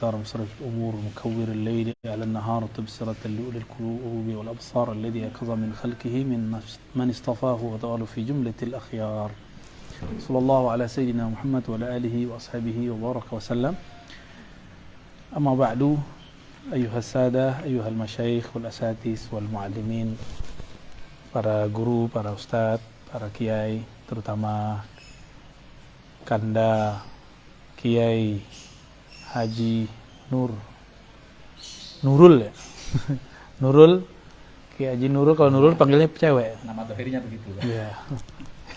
مصرف الأمور مكور الليل على النهار تبصرة لأولي القلوب والأبصار الذي يقظى من خلقه من اصطفاه وتعالى في جملة الأخيار صلى الله على سيدنا محمد وعلى آله وأصحابه وبارك وسلم. أما بعد أيها السادة أيها المشايخ والأساتذة والمعلمين, para guru, para ustadz, para kiai, terutama Kanda Kiai Haji Nurul ya. Nurul, Kiai Haji Nurul. Kalau Nurul panggilnya cewek. Nama terakhirnya begitu. Iya.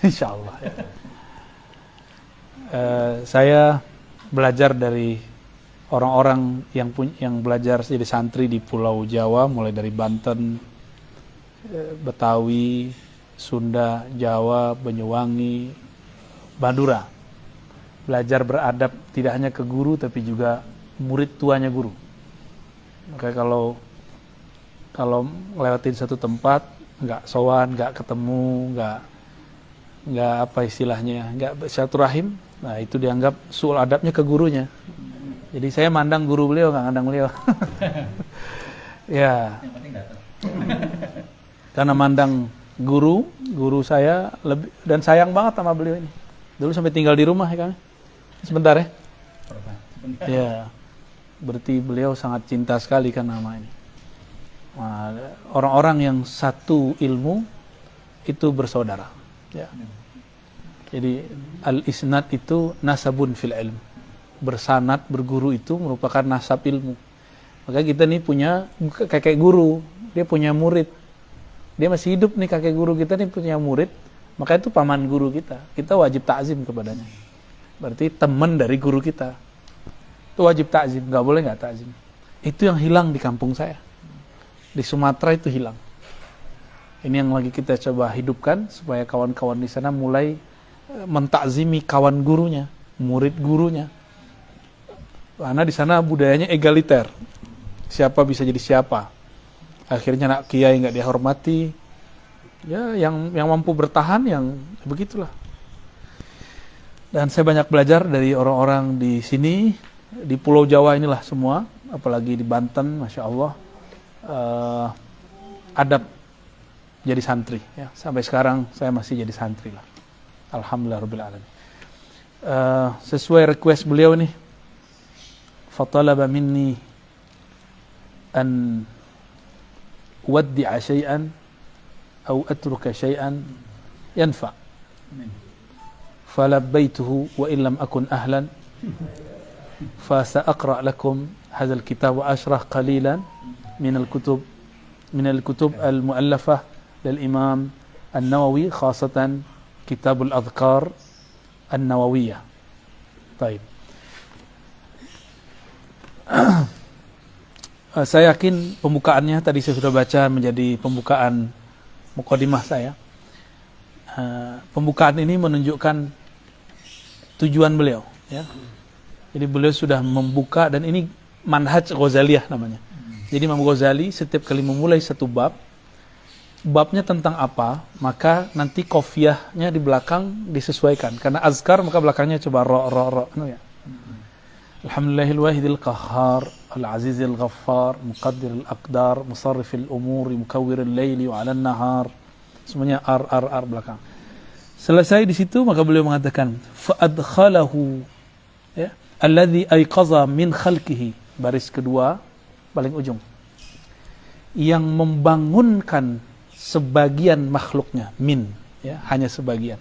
Insyaallah. Ya. Saya belajar dari orang-orang yang belajar jadi santri di Pulau Jawa, mulai dari Banten, Betawi, Sunda, Jawa, Banyuwangi, Madura. Belajar beradab tidak hanya ke guru tapi juga murid tuanya guru. Maka kalau ngelewatin satu tempat nggak sowan, nggak ketemu, nggak apa istilahnya, nggak silaturahim, nah itu dianggap suul adabnya ke gurunya. Jadi saya mandang guru beliau, nggak mandang beliau. Ya. Yang penting datang. Karena mandang guru saya lebih, dan sayang banget sama beliau ini. Dulu sampai tinggal di rumah ya kami. Sebentar ya. Sebentar. Ya. Berarti beliau sangat cinta sekali kan nama ini. Nah, orang-orang yang satu ilmu itu bersaudara. Ya. Jadi al-isnad itu nasabun fil ilm. Bersanad, berguru itu merupakan nasab ilmu. Maka kita nih punya kakek guru, dia punya murid. Dia masih hidup nih kakek guru kita nih punya murid, maka itu paman guru kita. Kita wajib takzim kepadanya. Berarti teman dari guru kita. Itu wajib takzim, nggak boleh nggak takzim. Itu yang hilang di kampung saya. Di Sumatera itu hilang. Ini yang lagi kita coba hidupkan supaya kawan-kawan di sana mulai mentakzimi kawan gurunya, murid gurunya. Karena di sana budayanya egaliter. Siapa bisa jadi siapa. Akhirnya anak kiai nggak dihormati. Ya, yang mampu bertahan yang begitulah. Dan saya banyak belajar dari orang-orang di sini, di Pulau Jawa inilah semua, apalagi di Banten, Masya Allah, adab jadi santri. Ya. Sampai sekarang saya masih jadi santri lah. Alhamdulillah Rabbil Alamin. Sesuai request beliau nih, fatalaba minni an uwaddi'a syai'an atau atruka syai'an yanfa'. فلبيته وإن لم أكن أهلا فسأقرأ لكم هذا الكتاب وأشرح قليلا من الكتب المؤلفة للإمام النووي خاصة كتاب الأذكار النووية. طيب. Saya yakin pembukaannya tadi saya sudah baca menjadi pembukaan mukadimah saya. Pembukaan ini menunjukkan tujuan beliau, ya. Jadi beliau sudah membuka, dan ini manhaj Ghazaliyah namanya. Jadi Imam Ghazali setiap kali memulai satu babnya tentang apa, maka nanti qafiyahnya di belakang disesuaikan. Karena azkar maka belakangnya coba ro ya. Alhamdulillahil wahidil qahhar, al-azizil ghaffar, muqaddiril aqdar, musarrifil umuri, mukawwiril laili wa 'alan nahar. Semuanya ar belakang. Selesai di situ maka beliau mengatakan fa adkhalahu, ya, alladhi ayqaza min khalqihi, baris kedua paling ujung, yang membangunkan sebagian makhluknya, min, ya, hanya sebagian.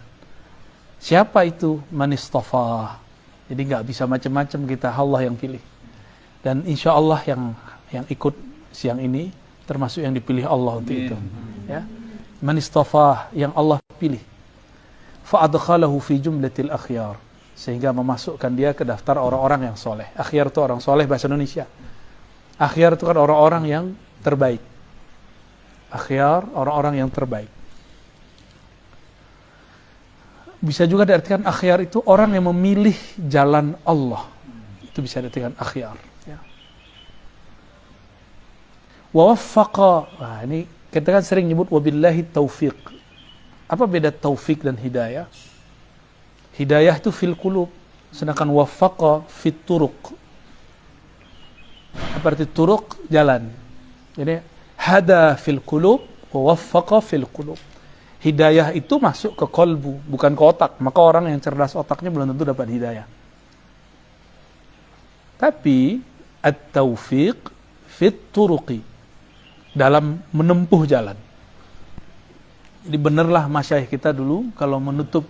Siapa itu? Man istafa. Jadi nggak bisa macam-macam kita, Allah yang pilih. Dan insya Allah yang ikut siang ini termasuk yang dipilih Allah untuk itu, ya. Man istafa, yang Allah pilih. Fa'adkhalahu fi jumlatil akhyar, sehingga memasukkan dia ke daftar orang-orang yang soleh. Akhyar itu orang soleh bahasa Indonesia. Akhyar itu kan orang-orang yang terbaik. Akhyar, orang-orang yang terbaik. Bisa juga diartikan akhyar itu orang yang memilih jalan Allah. Itu bisa diartikan akhyar, ya. Wa waffaqa, nah ini kita kan sering nyebut wabillahi taufiq. Apa beda taufik dan hidayah? Hidayah itu fil qulub, sedangkan waffaqa fit turuq. berarti turuq, jalan. Jadi hada fil qulub wa waffaqa fil qulub. Hidayah itu masuk ke kolbu, bukan ke otak. Maka orang yang cerdas otaknya belum tentu dapat hidayah. Tapi at-taufiq fit turuqi, dalam menempuh jalan. Jadi benarlah masyayikh kita dulu kalau menutup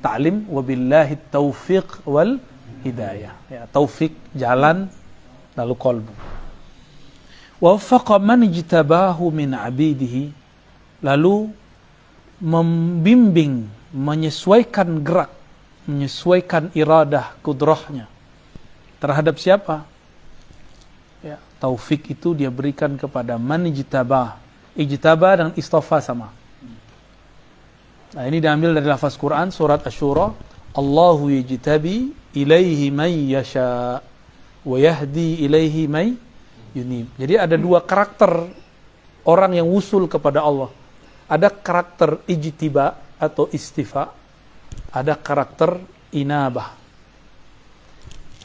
ta'lim, wabillahi taufiq wal hidayah. Ya, taufik jalan, lalu kolbu. Waffaqa man ijtabahu min abidihi, lalu membimbing, menyesuaikan gerak, menyesuaikan iradah, kudrahnya terhadap siapa? Ya, taufik itu dia berikan kepada man ijtabah. Ijtabah dan istafa sama. Nah, ini diambil dari lafaz Quran surat Asy-Syura, Allahu yajtabi ilaihi man yasha wa yahdi ilaihi man yunib. Jadi ada dua karakter orang yang wusul kepada Allah. Ada karakter ijtiba atau istifa, ada karakter inabah.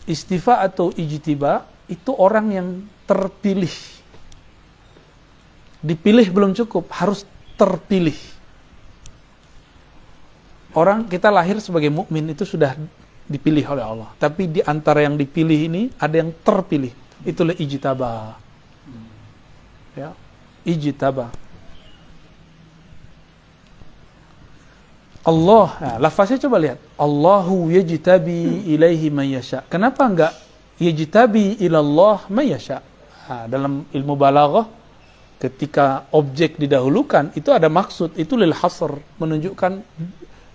Istifa atau ijtiba itu orang yang terpilih. Dipilih belum cukup, harus terpilih. Orang kita lahir sebagai mukmin itu sudah dipilih oleh Allah. Tapi di antara yang dipilih ini ada yang terpilih. Itulah ijtaba. Ya, ijtaba. Allah, nah, lafaznya coba lihat. Allahu yajtabi ilaihi man yasha. Kenapa enggak yajtabi ilallah man yasha? Nah, dalam ilmu balaghah ketika objek didahulukan itu ada maksud, itu lil hasr, menunjukkan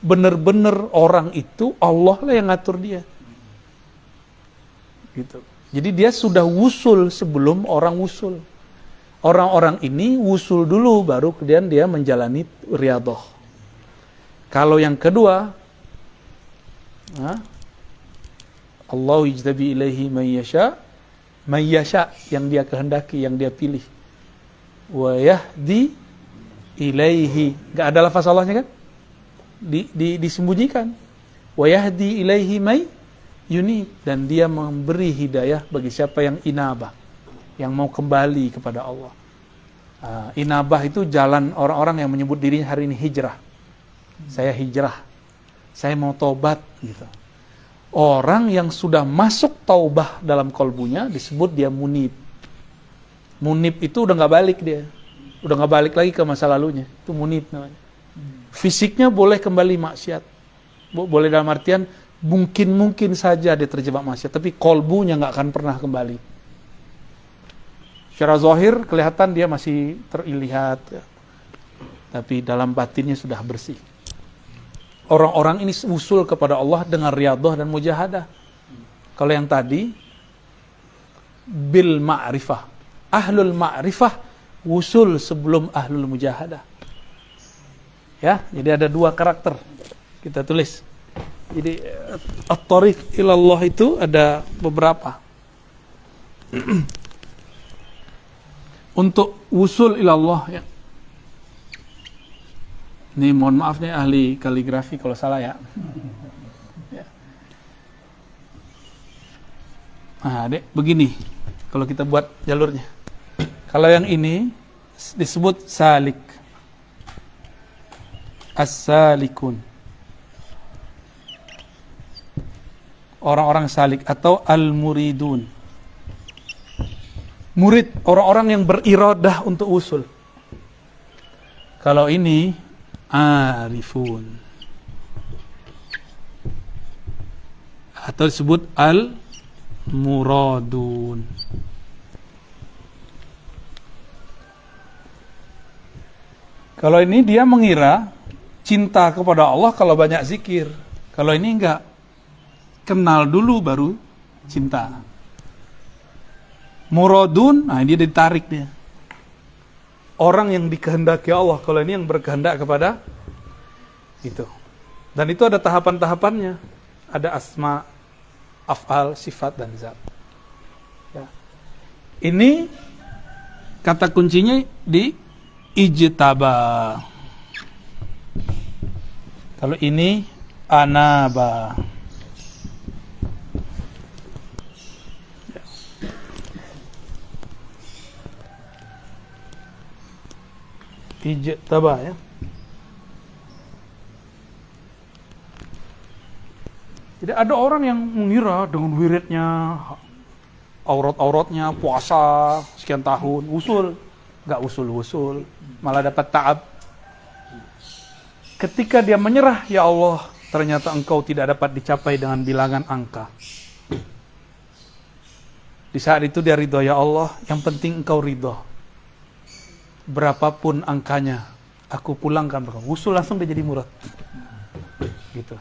benar-benar orang itu Allah lah yang ngatur dia. Gitu. Jadi dia sudah wusul sebelum orang wusul. Orang-orang ini wusul dulu baru kemudian dia menjalani riyadhah. Kalau yang kedua, Allah yajtabi ilaihi man yasha, yang dia kehendaki, yang dia pilih. Wa yahdi ilaihi, enggak ada lafaz Allahnya kan? Disembunyikan. Wa yahdi ilaihi may yunib, dan dia memberi hidayah bagi siapa yang inabah, yang mau kembali kepada Allah. Inabah itu jalan orang-orang yang menyebut dirinya hari ini hijrah. Saya hijrah, saya mau taubat gitu. Orang yang sudah masuk taubah dalam kolbunya disebut dia munib. Munib itu udah nggak balik dia, udah nggak balik lagi ke masa lalunya. Itu munib namanya. Fisiknya boleh kembali maksiat, boleh dalam artian mungkin saja dia terjebak maksiat, tapi kolbunya nggak akan pernah kembali. Secara zahir kelihatan dia masih terlihat, tapi dalam batinnya sudah bersih. Orang-orang ini usul kepada Allah dengan riyadhah dan mujahadah. Kalau yang tadi bil ma'rifah, ahlul ma'rifah usul sebelum ahlul mujahadah. Ya, jadi ada dua karakter. Kita tulis. Jadi at-thariq ilallah itu ada beberapa. Untuk usul ilallah ya. Ini mohon maaf nih ahli kaligrafi kalau salah ya. Nah, Dek, begini kalau kita buat jalurnya. Kalau yang ini disebut salik. As-salikun. Orang-orang salik atau al-muridun. Murid, orang-orang yang beriradah untuk usul. Kalau ini arifun atau disebut al-muradun. Kalau ini dia mengira cinta kepada Allah kalau banyak zikir. Kalau ini enggak, kenal dulu baru cinta. Muradun, nah dia ditarik dia. Orang yang dikehendaki Allah, kalau ini yang berkehendak kepada itu. Dan itu ada tahapan-tahapannya. Ada asma, af'al, sifat, dan zat. Ya. Ini kata kuncinya di ijtaba. Kalau ini anaba. ijtaba ya. Jadi ada orang yang mengira dengan wiridnya, aurat-auratnya, puasa sekian tahun, usul. Nggak usul-usul, malah dapat ta'ab. Ketika dia menyerah, ya Allah, ternyata engkau tidak dapat dicapai dengan bilangan angka. Di saat itu dia ridho, ya Allah, yang penting engkau ridho. Berapapun angkanya, aku pulangkan. Usul langsung dia jadi murad. Gitu.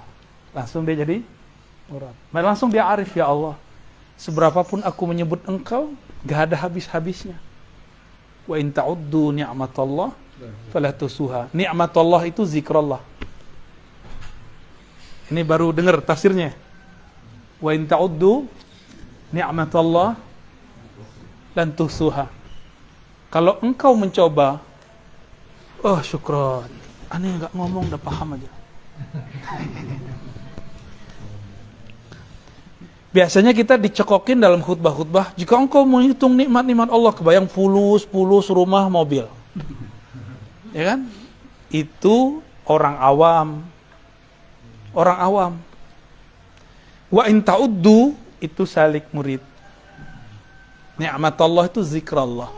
Langsung dia jadi murad. Langsung dia arif, ya Allah. Seberapapun aku menyebut engkau, gak ada habis-habisnya. Wa in ta'uddu ni'matallah fala tusuha. Ni'matallah itu zikrullah. Ini baru dengar tafsirnya. Wa in ta'uddu ni'matallah lan tusuha. Kalau engkau mencoba, oh syukron, aneh enggak ngomong udah paham aja. Biasanya kita dicekokin dalam khutbah-khutbah, jika engkau menghitung nikmat-nikmat Allah, kebayang fulus rumah, mobil. Ya kan? Itu orang awam. Orang awam. Wa in ta'uddu itu salik murid. Nikmat Allah itu zikrullah.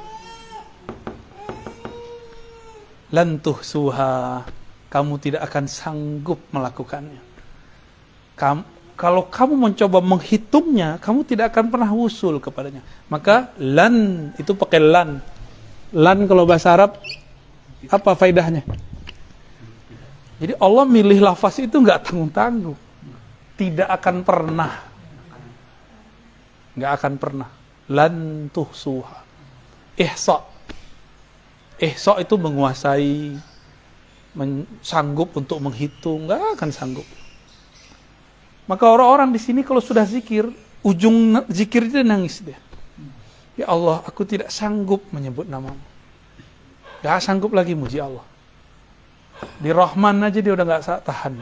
Lan tuhsuha. Kamu tidak akan sanggup melakukannya. Kalau kamu mencoba menghitungnya, kamu tidak akan pernah wusul kepadanya. Maka lan itu pakai lan. Lan kalau bahasa Arab apa faedahnya? Jadi Allah milih lafaz itu nggak tanggung-tanggung. Tidak akan pernah. Nggak akan pernah. Lan tuhsuha. Ihsa. Ihsa itu menguasai, sanggup untuk menghitung, nggak akan sanggup. Maka orang-orang di sini kalau sudah zikir, ujung zikir dia nangis dia. Ya Allah, aku tidak sanggup menyebut namamu. Gak sanggup lagi muji Allah. Di Rahman aja dia udah gak tahan.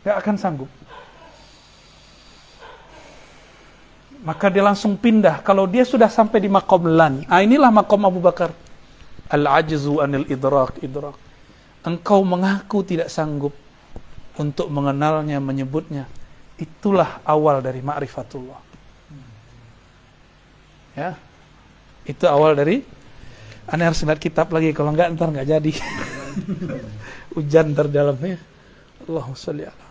Gak akan sanggup. Maka dia langsung pindah. Kalau dia sudah sampai di maqam lan. Inilah maqam Abu Bakar. Al-ajzu anil idrak. Engkau mengaku tidak sanggup untuk mengenalnya, menyebutnya. Itulah awal dari ma'rifatullah. Ya. Itu awal dari, aneh harus lihat kitab lagi, kalau enggak ntar enggak jadi. Hujan terdalamnya. Allahumma sholli ala.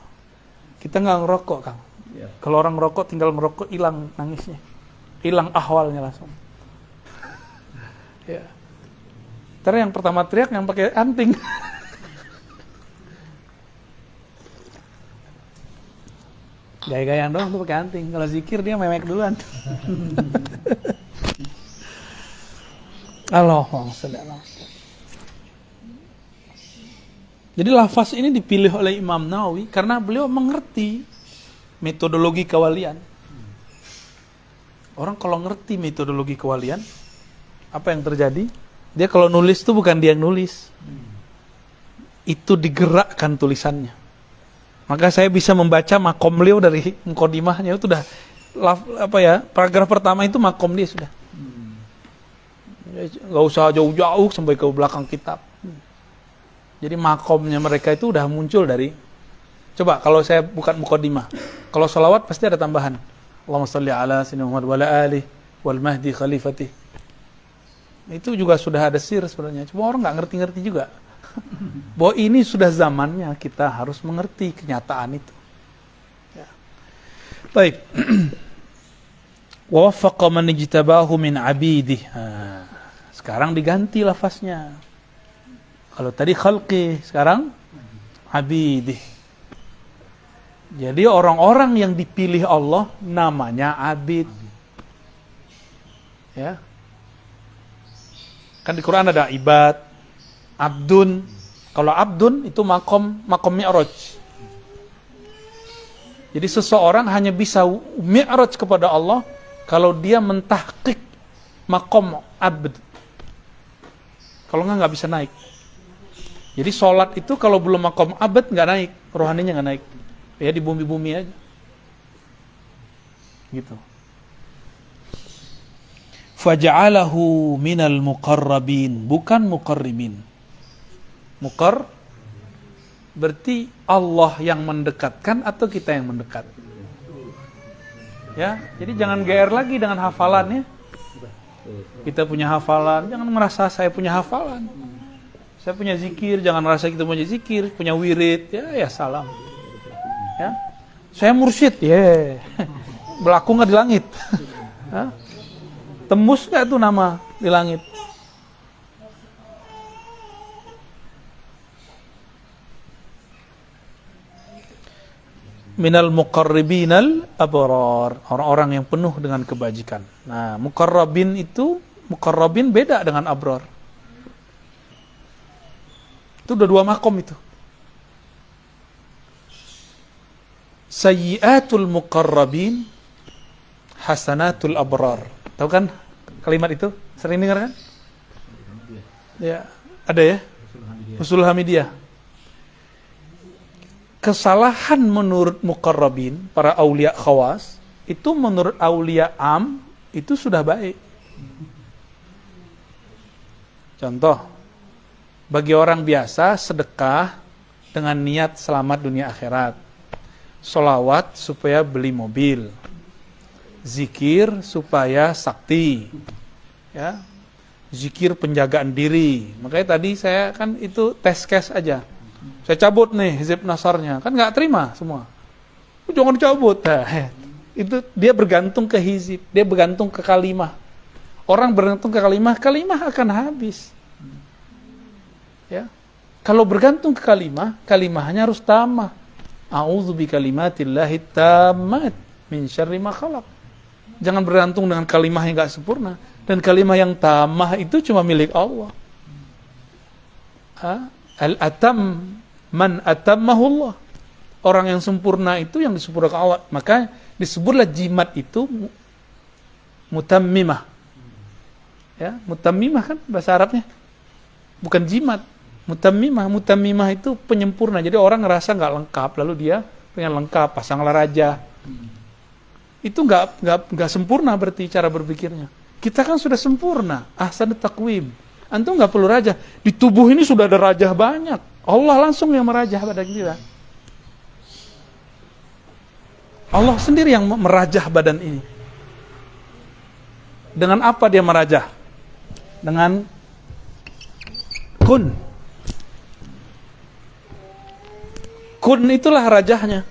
Kita enggak ngerokok, Kang. Ya. Kalau orang ngerokok tinggal ngerokok, hilang nangisnya. Hilang ahwalnya langsung. Ya. Ntar yang pertama teriak yang pakai anting. Gaya-gayaan doang tuh pakai anting. Kalau zikir dia memek duluan. Allahumma sholli ala. Jadi lafaz ini dipilih oleh Imam Nawawi karena beliau mengerti metodologi kewalian. Orang kalau ngerti metodologi kewalian, apa yang terjadi? Dia kalau nulis tuh bukan dia yang nulis. Itu digerakkan tulisannya. Maka saya bisa membaca makom beliau dari muqaddimahnya itu udah paragraf pertama itu makom dia sudah. Nggak usah jauh-jauh sampai ke belakang kitab. Jadi makomnya mereka itu udah muncul dari. Coba kalau saya bukan muqaddimah, kalau sholawat pasti ada tambahan. Allahumma sholli ala sayyidina Muhammad wa ala alihi wal mahdi khalifatih. Itu juga sudah ada sir sebenarnya. Cuma orang nggak ngerti-ngerti juga. Bahwa ini sudah zamannya kita harus mengerti kenyataan itu. Ya. Baik. Wa waffaqa man ijtabahu min abidih. Sekarang diganti lafaznya. Kalau tadi khalqi, sekarang abidih. Jadi orang-orang yang dipilih Allah namanya abid. Ya. Kan di Quran ada ibad, abdun. Kalau abdun itu makom mi'raj. Jadi seseorang hanya bisa mi'raj kepada Allah kalau dia mentahqiq makom abd. Kalau nggak bisa naik. Jadi sholat itu kalau belum makom abd nggak naik, rohaninya nggak naik. Ya di bumi-bumi aja. Gitu. faja'alahu minal muqarrabin, bukan muqarribin. Muqar berarti Allah yang mendekatkan atau kita yang mendekat. Ya, jadi jangan GR lagi dengan hafalannya. Kita punya hafalan, jangan merasa saya punya hafalan. Saya punya zikir, jangan merasa kita punya zikir, punya wirid, ya salam. Ya. Saya mursyid, ya. Berlaku nggak di langit? Ya. Tembus nggak itu nama di langit? Minal muqarribinal abrar, orang-orang yang penuh dengan kebajikan. Nah, muqarrabin itu, muqarrabin beda dengan abrar. Itu udah dua makom itu. Sayyiatul muqarrabin, hasanatul abrar. Tahu kan kalimat itu? Sering dengar kan? Ya, ada ya? Usul Hamidiyah. Kesalahan menurut muqarrabin, para aulia khawas, itu menurut aulia am, itu sudah baik. Contoh, bagi orang biasa, sedekah dengan niat selamat dunia akhirat. Sholawat supaya beli mobil. Zikir supaya sakti. Ya. Zikir penjagaan diri. Makanya tadi saya kan itu test case aja. Saya cabut nih hizib nasarnya, kan nggak terima semua. Jangan cabut. Nah, itu dia bergantung ke hizib, dia bergantung ke kalimah. Orang bergantung ke kalimah, kalimah akan habis. Ya, kalau bergantung ke kalimah, kalimahnya harus tamah. A'udzu bikalimatillahi tammat min syarri ma khalaq. Jangan bergantung dengan kalimah yang nggak sempurna. Dan kalimah yang tamah itu cuma milik Allah. Al-atam man atammahullah. Orang yang sempurna itu yang disempurnakan Allah. Maka disebutlah jimat itu mutammimah. Ya, mutammimah kan bahasa Arabnya. Bukan jimat. Mutammimah. Mutammimah itu penyempurna. Jadi orang ngerasa nggak lengkap, lalu dia pengen lengkap, pasanglah raja. Itu nggak sempurna berarti cara berpikirnya. Kita kan sudah sempurna. Ahsanut taqwim. Antum nggak perlu raja. Di tubuh ini sudah ada raja banyak. Allah langsung yang merajah pada kita. Allah sendiri yang merajah badan ini. Dengan apa dia merajah? Dengan kun. Kun itulah rajahnya.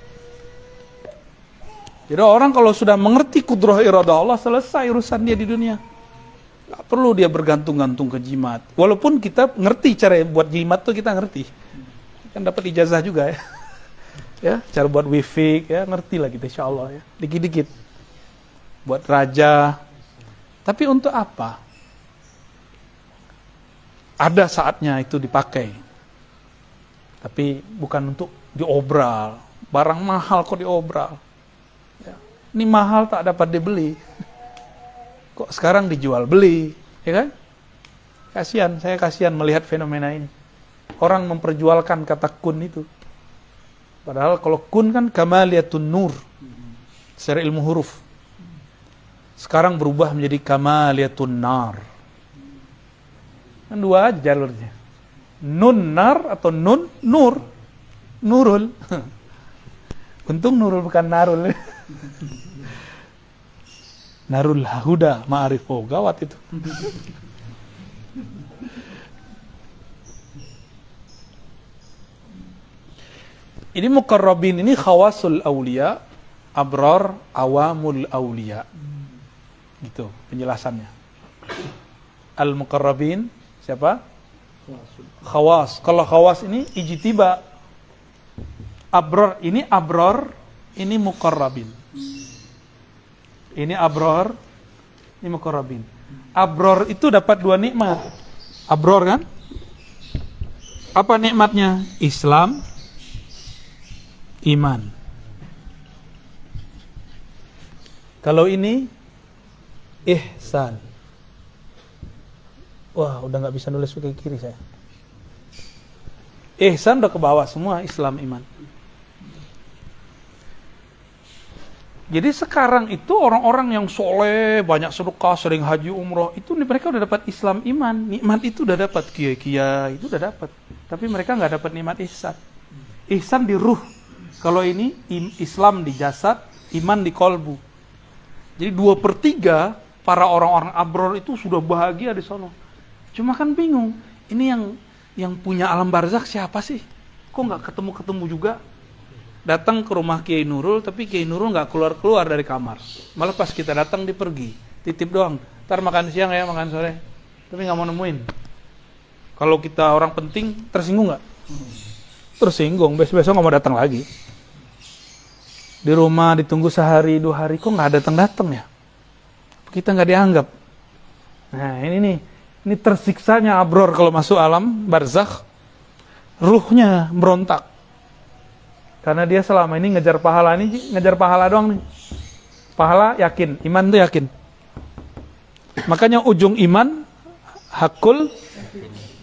Jadi orang kalau sudah mengerti kudrah iradah Allah, selesai urusan dia di dunia. Gak perlu dia bergantung-gantung ke jimat. Walaupun kita ngerti cara buat jimat tuh, kita ngerti. Kan dapat ijazah juga ya. Ya, cara buat wifi ya, ngerti lah kita insyaallah ya. Dikit-dikit. Buat raja. Tapi untuk apa? Ada saatnya itu dipakai. Tapi bukan untuk diobral. Barang mahal kok diobral. Ya. Ini mahal tak dapat dibeli. Kok sekarang dijual beli, ya kan? Kasihan, saya kasihan melihat fenomena ini. Orang memperjualkan kata kun itu. Padahal kalau kun kan kamaliyatun nur. Secara ilmu huruf. Sekarang berubah menjadi kamaliyatun nar. Kan dua aja jalurnya. Nun nar atau nun nur. Nurul. Untung nurul bukan narul. Narul Huda Ma'arif. Oh, gawat itu. Ini muqarrabin ini khawasul aulia, abrar awamul aulia. Gitu penjelasannya. Al-muqarrabin siapa? Khawas. Kalau khawas ini ijtiba. Abrar, ini muqarrabin. Ini abrar, ini muqarrabin. Abrar itu dapat dua nikmat. Abrar kan? Apa nikmatnya? Islam, iman. Kalau ini ihsan. Wah, udah nggak bisa nulis pakai kiri saya. Ihsan udah ke bawah semua, Islam, iman. Jadi sekarang itu orang-orang yang soleh, banyak sedekah, sering haji umroh, itu mereka udah dapat Islam iman. Nikmat itu udah dapat, kiai-kiai itu udah dapat. Tapi mereka nggak dapat nikmat ihsan. Ihsan di ruh. Kalau ini Islam di jasad, iman di kolbu. Jadi 2/3 para orang-orang abror itu sudah bahagia di sono. Cuma kan bingung, ini yang punya alam barzakh siapa sih? Kok nggak ketemu-ketemu juga? Datang ke rumah Kiai Nurul, tapi Kiai Nurul nggak keluar-keluar dari kamar. Malah pas kita datang dia pergi, titip doang. Ntar makan siang ya, makan sore. Tapi nggak mau nemuin. Kalau kita orang penting, tersinggung nggak? Tersinggung, besok-besok nggak mau datang lagi. Di rumah ditunggu sehari, 2 hari, kok nggak datang-datang ya? Kita nggak dianggap. Nah ini nih, ini tersiksanya abror kalau masuk alam barzakh, ruhnya berontak. Karena dia selama ini ngejar pahala doang nih. Pahala yakin, iman tuh yakin. Makanya ujung iman hakul,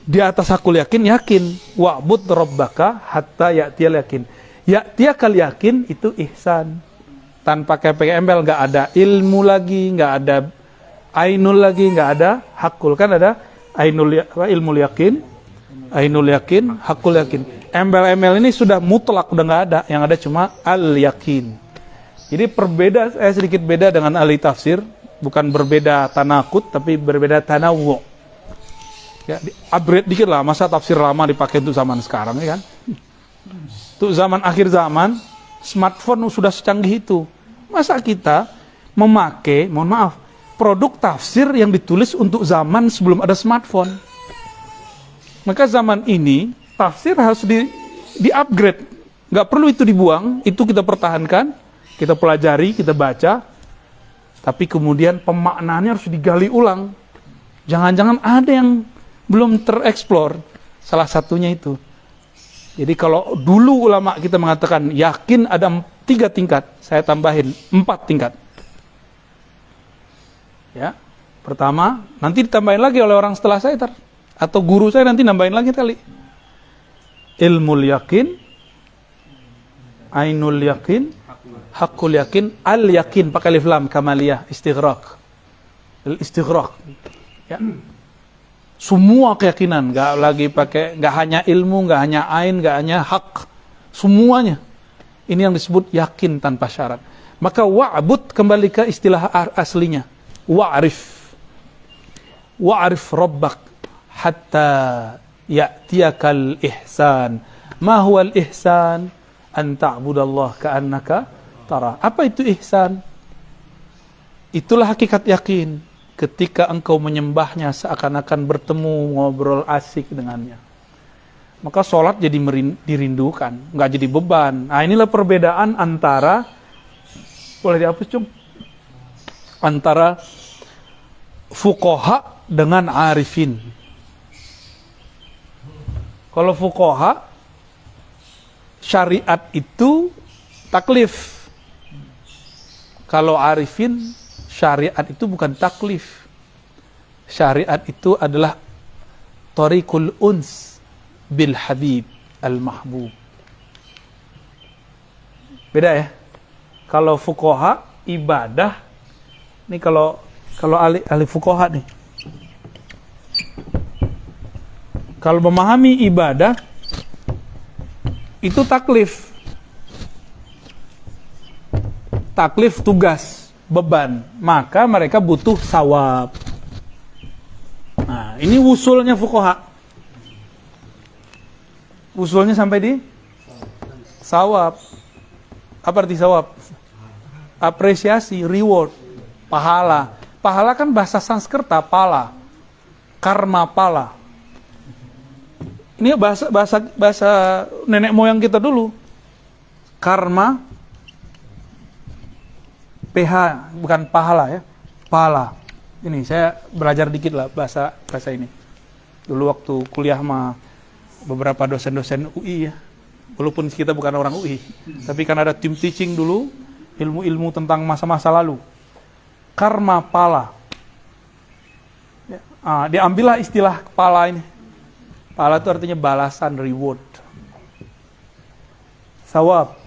di atas hakul yakin. Wa'bud rabbaka hatta ya'tiyal yakin. Ya'tiyakal yakin itu ihsan. Tanpa pakai embel, nggak ada ilmu lagi, nggak ada ainul lagi, nggak ada hakul. Kan ada ilmu yakin, ainul yakin, hakul yakin. Embel-embel ini sudah mutlak, udah nggak ada. Yang ada cuma al-yakin. Jadi sedikit beda dengan ahli tafsir. Bukan berbeda tanakut, tapi berbeda tanawu. Ya, upgrade dikit lah. Masa tafsir lama dipakai untuk zaman sekarang, ya kan? Untuk zaman akhir zaman, smartphone sudah secanggih itu. Masa kita memakai, mohon maaf, produk tafsir yang ditulis untuk zaman sebelum ada smartphone. Maka zaman ini tafsir harus di-upgrade. Nggak perlu itu dibuang, itu kita pertahankan, kita pelajari, kita baca. Tapi kemudian pemaknaannya harus digali ulang. Jangan-jangan ada yang belum tereksplor. Salah satunya itu. Jadi kalau dulu ulama kita mengatakan yakin ada 3 tingkat, saya tambahin 4 tingkat. Ya, pertama, nanti ditambahin lagi oleh orang setelah saya atau guru saya nanti nambahin lagi kali. Ilmul yakin, ainul yakin, hakul yakin, al yakin pakai alif lam kamaliyah istighraq. Istighraq. Ya. Semua keyakinan, nggak hanya ilmu, nggak hanya ain, nggak hanya hak, semuanya. Ini yang disebut yakin tanpa syarat. Maka wa'bud kembali ke istilah aslinya. Wa'rif rabbak hatta ya'tiyakal ihsan. Ma huwal ihsan? An ta'budallah ka'annaka tara. Apa itu ihsan? Itulah hakikat yakin. Ketika engkau menyembahnya seakan-akan bertemu, ngobrol asik dengannya. Maka sholat jadi dirindukan, nggak jadi beban. Nah inilah perbedaan antara, boleh dihapus Cung? Antara fuqaha dengan arifin. Kalau fuqaha, syariat itu taklif. Kalau arifin, syariat itu bukan taklif. Syariat itu adalah tariqul uns bil habib al mahbub. Beda ya. Kalau fuqaha ibadah, nih kalau ahli fuqaha nih. Kalau memahami ibadah itu taklif. Taklif tugas, beban, maka mereka butuh sawab. Nah, ini usulnya fuqaha. Usulnya sampai di sawab. Apa arti sawab? Apresiasi, reward, pahala. Pahala kan bahasa Sanskerta, pala. Karma pala. Ini bahasa nenek moyang kita dulu. Karma PH, bukan pahala ya. Pala. Ini saya belajar dikit lah bahasa ini. Dulu waktu kuliah sama beberapa dosen-dosen UI ya. Walaupun kita bukan orang UI, tapi kan ada tim teaching dulu, ilmu-ilmu tentang masa-masa lalu. Karma pala. Ya, diambillah istilah pala ini. Pala itu artinya balasan, reward. Sawab.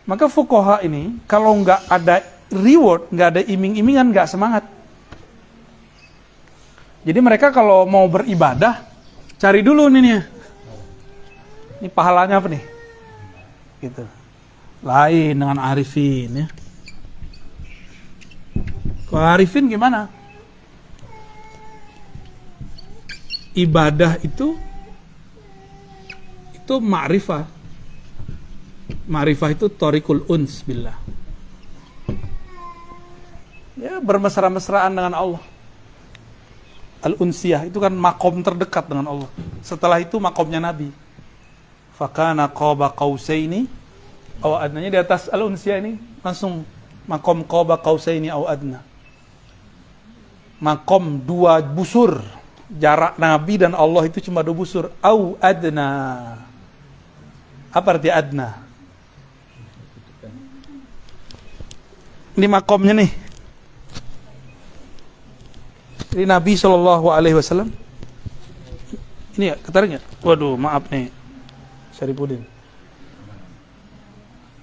Maka fuqaha ini kalau nggak ada reward, nggak ada iming-imingan, nggak semangat. Jadi mereka kalau mau beribadah, cari dulu nih. Ini pahalanya apa nih? Gitu. Lain dengan arifin ya. Kalau arifin gimana? Ibadah itu ma'rifah. Ma'rifah itu thariqul uns billah. Ya, bermesra-mesraan dengan Allah. Al-unsiyah itu kan makom terdekat dengan Allah. Setelah itu makomnya Nabi. Fakana qaba qausaini aw adnanya di atas al-unsiyah ini langsung makom qaba qausaini aw adna. Makom 2 busur. Jarak Nabi dan Allah itu cuma 2 busur. Aw adna. Apa arti adna? Ini makomnya nih. Ini Nabi SAW. Ini ya, ketarik nggak? Waduh, maaf nih, Syarifudin.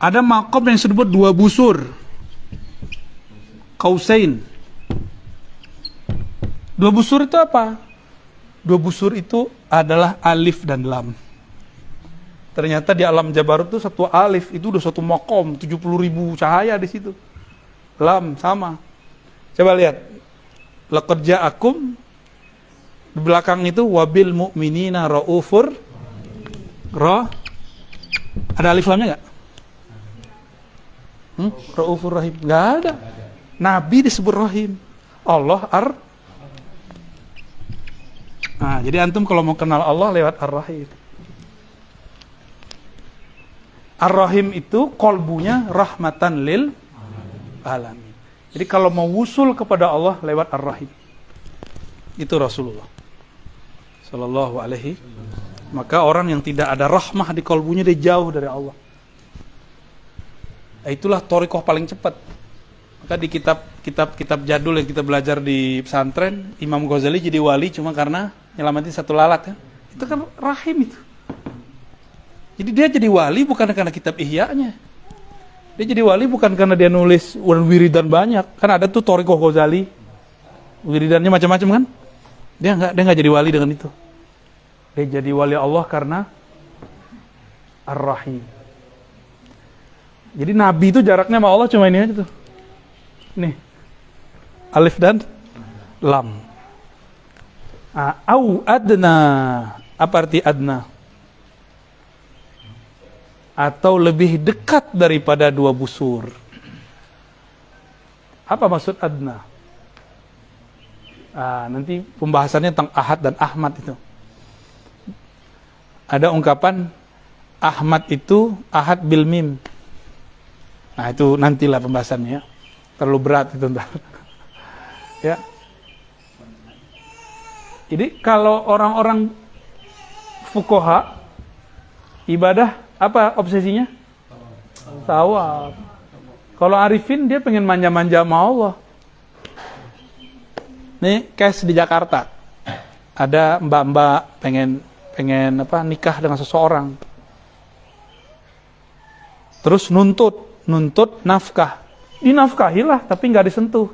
Ada makom yang disebut 2 busur, Qausain. 2 busur itu apa? 2 busur itu adalah alif dan lam. Ternyata di alam Jabarut itu 1 alif itu udah 1 makom, 70.000 cahaya di situ. Lam sama. Coba lihat. Laqad ja'akum, di belakang itu wabil mu'minina raufur ada alif lamnya enggak? Raufur rahim. Enggak ada. Nabi disebut rahim. Allah Nah, jadi antum kalau mau kenal Allah lewat ar-rahim. Ar-rahim itu kolbunya rahmatan lil alamin. Jadi kalau mau wusul kepada Allah lewat ar-rahim. Itu Rasulullah sallallahu alaihi. Maka orang yang tidak ada rahmah di kolbunya dia jauh dari Allah. Itulah thariqah paling cepat. Maka di kitab jadul yang kita belajar di pesantren, Imam Ghazali jadi wali cuma karena nyelamatin 1 lalat kan. Itu kan rahim itu. Jadi dia jadi wali bukan karena kitab Ihya-nya. Dia jadi wali bukan karena dia nulis wiridan banyak. Kan ada tuh thariqah Ghazali. Wiridannya macam-macam kan? Dia enggak jadi wali dengan itu. Dia jadi wali Allah karena Ar-Rahim. Jadi Nabi itu jaraknya sama Allah cuma ini aja tuh. Nih. Alif dan lam. Au adna. Apa arti adna? Atau lebih dekat daripada 2 busur. Apa maksud adna? Nanti pembahasannya tentang Ahad dan Ahmad itu. Ada ungkapan Ahmad itu Ahad bil mim. Nah itu nantilah pembahasannya. Terlalu berat itu ntar. Ya. Jadi kalau orang-orang fuqaha ibadah apa obsesinya? Tawaf. Kalau arifin dia pengen manja-manja sama Allah. Nih case di Jakarta. Ada mbak-mbak pengen nikah dengan seseorang. Terus nuntut nafkah. Dinafkahilah tapi nggak disentuh.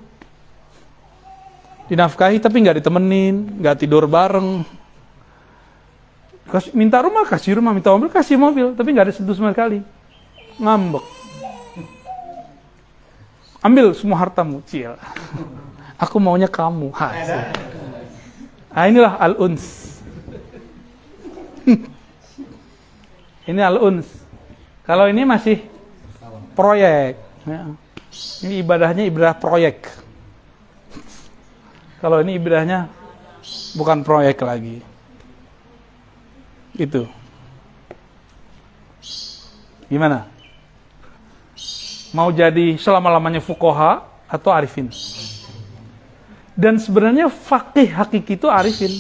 Dinafkahi tapi nggak ditemenin, nggak tidur bareng. Minta rumah kasih rumah, minta mobil kasih mobil, tapi nggak disentuh sama sekali. Ngambek. Ambil semua hartamu, cil. Aku maunya kamu. Nah inilah al-uns. Ini al-uns. Kalau ini masih proyek. Ya. Ini ibadahnya ibadah proyek. Kalau ini ibadahnya bukan proyek lagi. Itu. Gimana? Mau jadi selama-lamanya fuqaha atau arifin? Dan sebenarnya faqih hakiki itu arifin.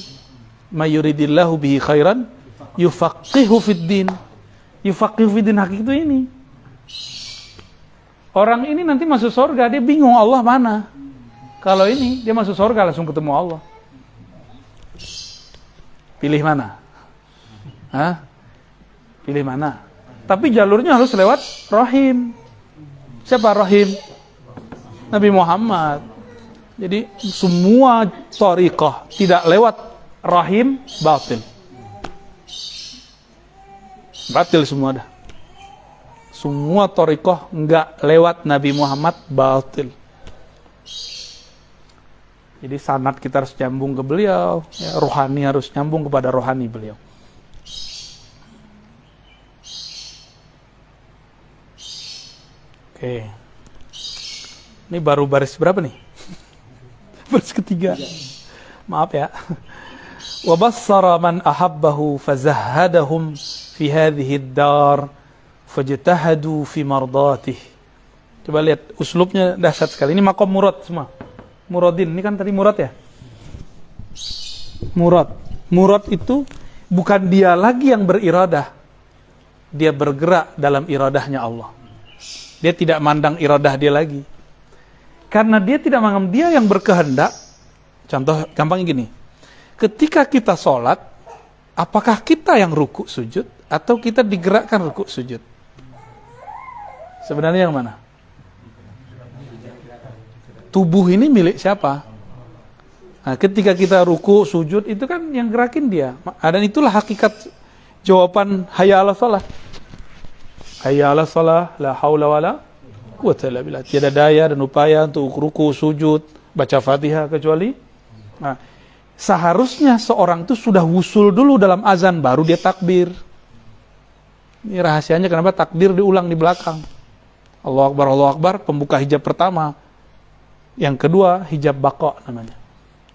Mayuridillahu bihi khairan yufaqihu fid din. Yufaqihu fid din hakiki itu ini. Orang ini nanti masuk surga, dia bingung Allah mana. Kalau ini, dia masuk surga langsung ketemu Allah. Pilih mana? Pilih mana? Tapi jalurnya harus lewat rahim. Siapa Rahim? Nabi Muhammad. Jadi semua thariqah tidak lewat Rahim batil. Batil semua dah. Semua thariqah enggak lewat Nabi Muhammad batil. Jadi sanad kita harus nyambung ke beliau, ya, rohani harus nyambung kepada rohani beliau. Oke. Ini baru baris berapa nih? Baris ketiga. Maaf ya. Wa bassara man ahabbahu fazahhadahum fi hadhihi ad-dar fajtahadu fi mardatih. Coba lihat uslubnya dahsyat sekali. Ini maqam murad semua. Muradin, ini kan tadi murad ya? Murad. Murad itu bukan dia lagi yang beriradah. Dia bergerak dalam iradahnya Allah. Dia tidak mandang iradah dia lagi. Karena dia tidak menganggap dia yang berkehendak. Contoh gampangnya gini. Ketika kita sholat, apakah kita yang rukuk sujud atau kita digerakkan rukuk sujud? Sebenarnya yang mana? Tubuh ini milik siapa? Nah, ketika kita ruku, sujud, itu kan yang gerakin dia. Dan itulah hakikat jawaban hayya 'alas shalah. Hayya 'alas shalah, la haula wala quwwata illa billah. Tiada daya dan upaya untuk ruku, sujud, baca Fatihah kecuali. Nah, seharusnya seorang itu sudah wusul dulu dalam azan, baru dia takbir. Ini rahasianya kenapa takbir diulang di belakang. Allahu Akbar, pembuka hijab pertama. Yang kedua, hijab baqa namanya.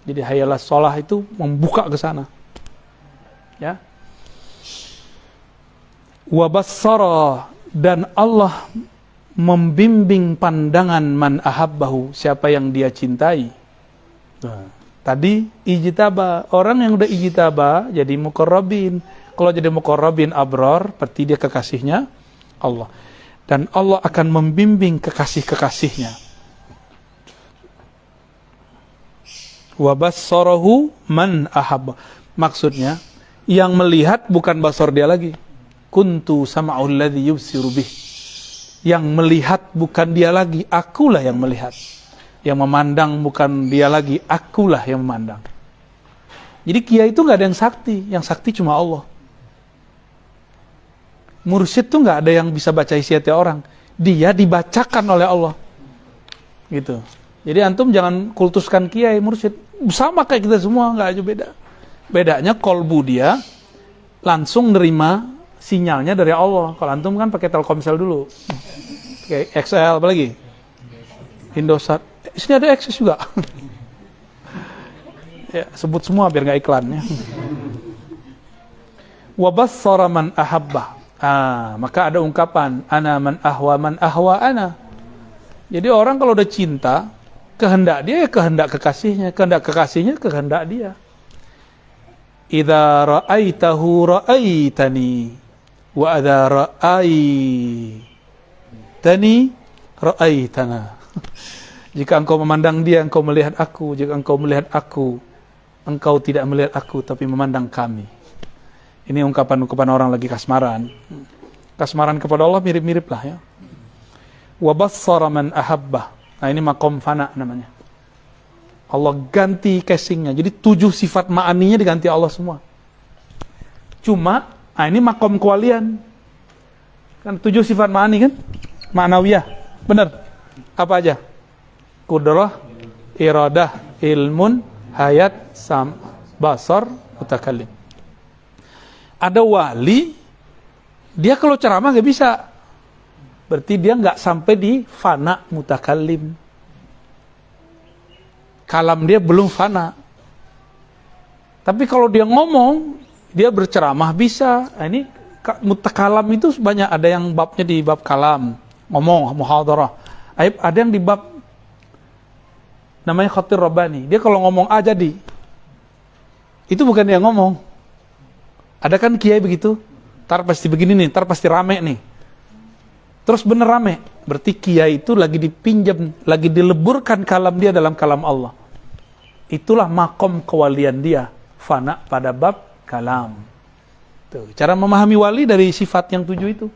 Jadi hayya 'alas shalah itu membuka ke sana. Ya. Wa bassara, dan Allah membimbing pandangan man ahabbahu, siapa yang dia cintai. Tadi ijtaba, orang yang udah ijtaba jadi muqarrabin. Kalau jadi muqarrabin abrar, berarti dia kekasihnya Allah. Dan Allah akan membimbing kekasih-kekasihnya. Wa bassarahu man ahabba. Maksudnya, yang melihat bukan basar dia lagi. Kuntu sam'ul ladzi yubsiru bih. Yang melihat bukan dia lagi, akulah yang melihat. Yang memandang bukan dia lagi, akulah yang memandang. Jadi kiai itu nggak ada yang sakti cuma Allah. Mursyid tuh nggak ada yang bisa baca isi hati orang, dia dibacakan oleh Allah. Gitu. Jadi antum jangan kultuskan kiai mursyid, sama kayak kita semua, nggak aja beda. Bedanya kolbu dia langsung nerima sinyalnya dari Allah. Kalau antum kan pakai Telkomsel dulu, pakai XL apalagi Indosat. Sini ada Access juga. Ya, sebut semua biar nggak iklannya. Wa bassara man ahabba. Maka ada ungkapan ana man ahwa ana. Jadi orang kalau udah cinta, kehendak dia ya kehendak kekasihnya, kehendak kekasihnya kehendak dia. Idza ra'aitahu ra'aitani wa idza ra'aitani ra'aitana. Jika engkau memandang dia, engkau melihat aku. Jika engkau melihat aku, engkau tidak melihat aku, tapi memandang kami. Ini ungkapan-ungkapan orang lagi kasmaran. Kasmaran kepada Allah mirip-mirip lah ya. Wa bassara man ahabbah. Nah ini maqam fana namanya. Allah ganti casingnya. Jadi 7 sifat ma'aninya diganti Allah semua. Cuma, ini maqam kewalian. Kan 7 sifat ma'ani kan? Ma'nawiyah. Benar? Apa aja? Qudrah, iradah, ilmun, hayat, basar, mutakallim. Ada wali, dia kalau ceramah gak bisa. Berarti dia gak sampai di fana mutakallim. Kalam dia belum fana. Tapi kalau dia ngomong, dia berceramah bisa. Nah, ini mutakalam itu banyak. Ada yang babnya di bab kalam, ngomong, muhadarah. Ada yang di bab namanya khatir rabbani. Dia kalau ngomong A jadi. Itu bukan dia ngomong. Ada kan kiai begitu? Ntar pasti begini nih, ntar pasti rame nih. Terus bener rame. Berarti kiai itu lagi dipinjam, lagi dileburkan kalam dia dalam kalam Allah. Itulah makom kewalian dia. Fana pada bab kalam. Tuh, cara memahami wali dari sifat yang 7 itu.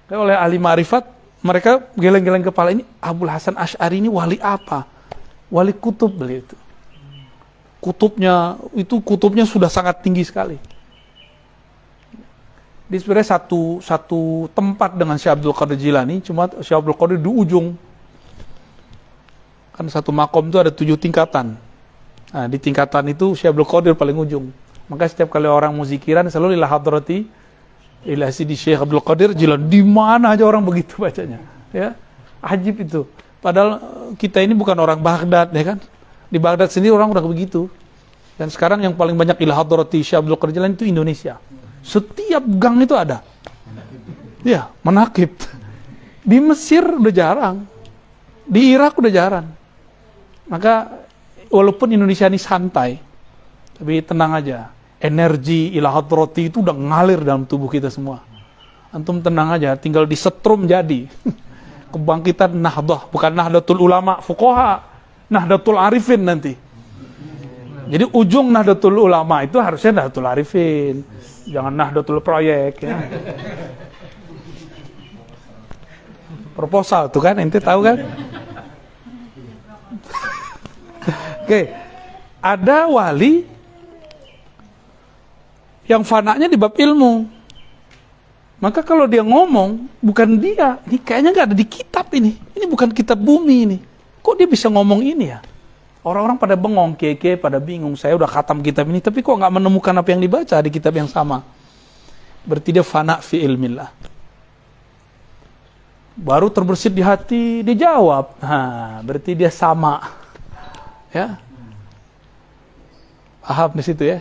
Oleh ahli ma'rifat mereka geleng-geleng kepala, ini Abul Hasan Asy'ari ini wali apa? Wali kutub beliau itu. Kutubnya sudah sangat tinggi sekali. Di sebenarnya satu tempat dengan Syekh Abdul Qadir Jilani, cuma Syekh Abdul Qadir di ujung. Kan satu makom itu ada 7 tingkatan. Nah, di tingkatan itu Syekh Abdul Qadir paling ujung. Maka setiap kali orang mau zikiran selalu ila hadrati ila sidi Syekh Abdul Qadir Jilani. Di mana aja orang begitu bacanya. Ya. Ajib itu. Padahal kita ini bukan orang Baghdad, ya kan? Di Baghdad sendiri orang udah begitu. Dan sekarang yang paling banyak ila hadrati Syekh Abdul Qadir Jilani itu Indonesia. Setiap gang itu ada. Ya, manakib. Di Mesir udah jarang. Di Irak udah jarang. Maka walaupun Indonesia ini santai, tapi tenang aja. Energi ila hadrati itu udah ngalir dalam tubuh kita semua. Antum tenang aja, tinggal disetrum jadi. Kebangkitan Nahdah, bukan Nahdlatul Ulama Fuqaha, Nahdlatul Arifin nanti. Jadi ujung Nahdlatul Ulama itu harusnya Nahdlatul Arifin. Jangan Nahdlatul Proyek ya. Proposal tuh kan, ente tahu kan? Oke. Ada wali yang fananya di bab ilmu. Maka kalau dia ngomong, bukan dia. Ini kayaknya nggak ada di kitab ini. Ini bukan kitab bumi ini. Kok dia bisa ngomong ini ya? Orang-orang pada bengong, keke, pada bingung. Saya udah khatam kitab ini, tapi kok nggak menemukan apa yang dibaca di kitab yang sama? Berarti dia fana fi ilmillah. Baru terbersit di hati, dia jawab. Nah, berarti dia sama. Ya, paham di situ ya?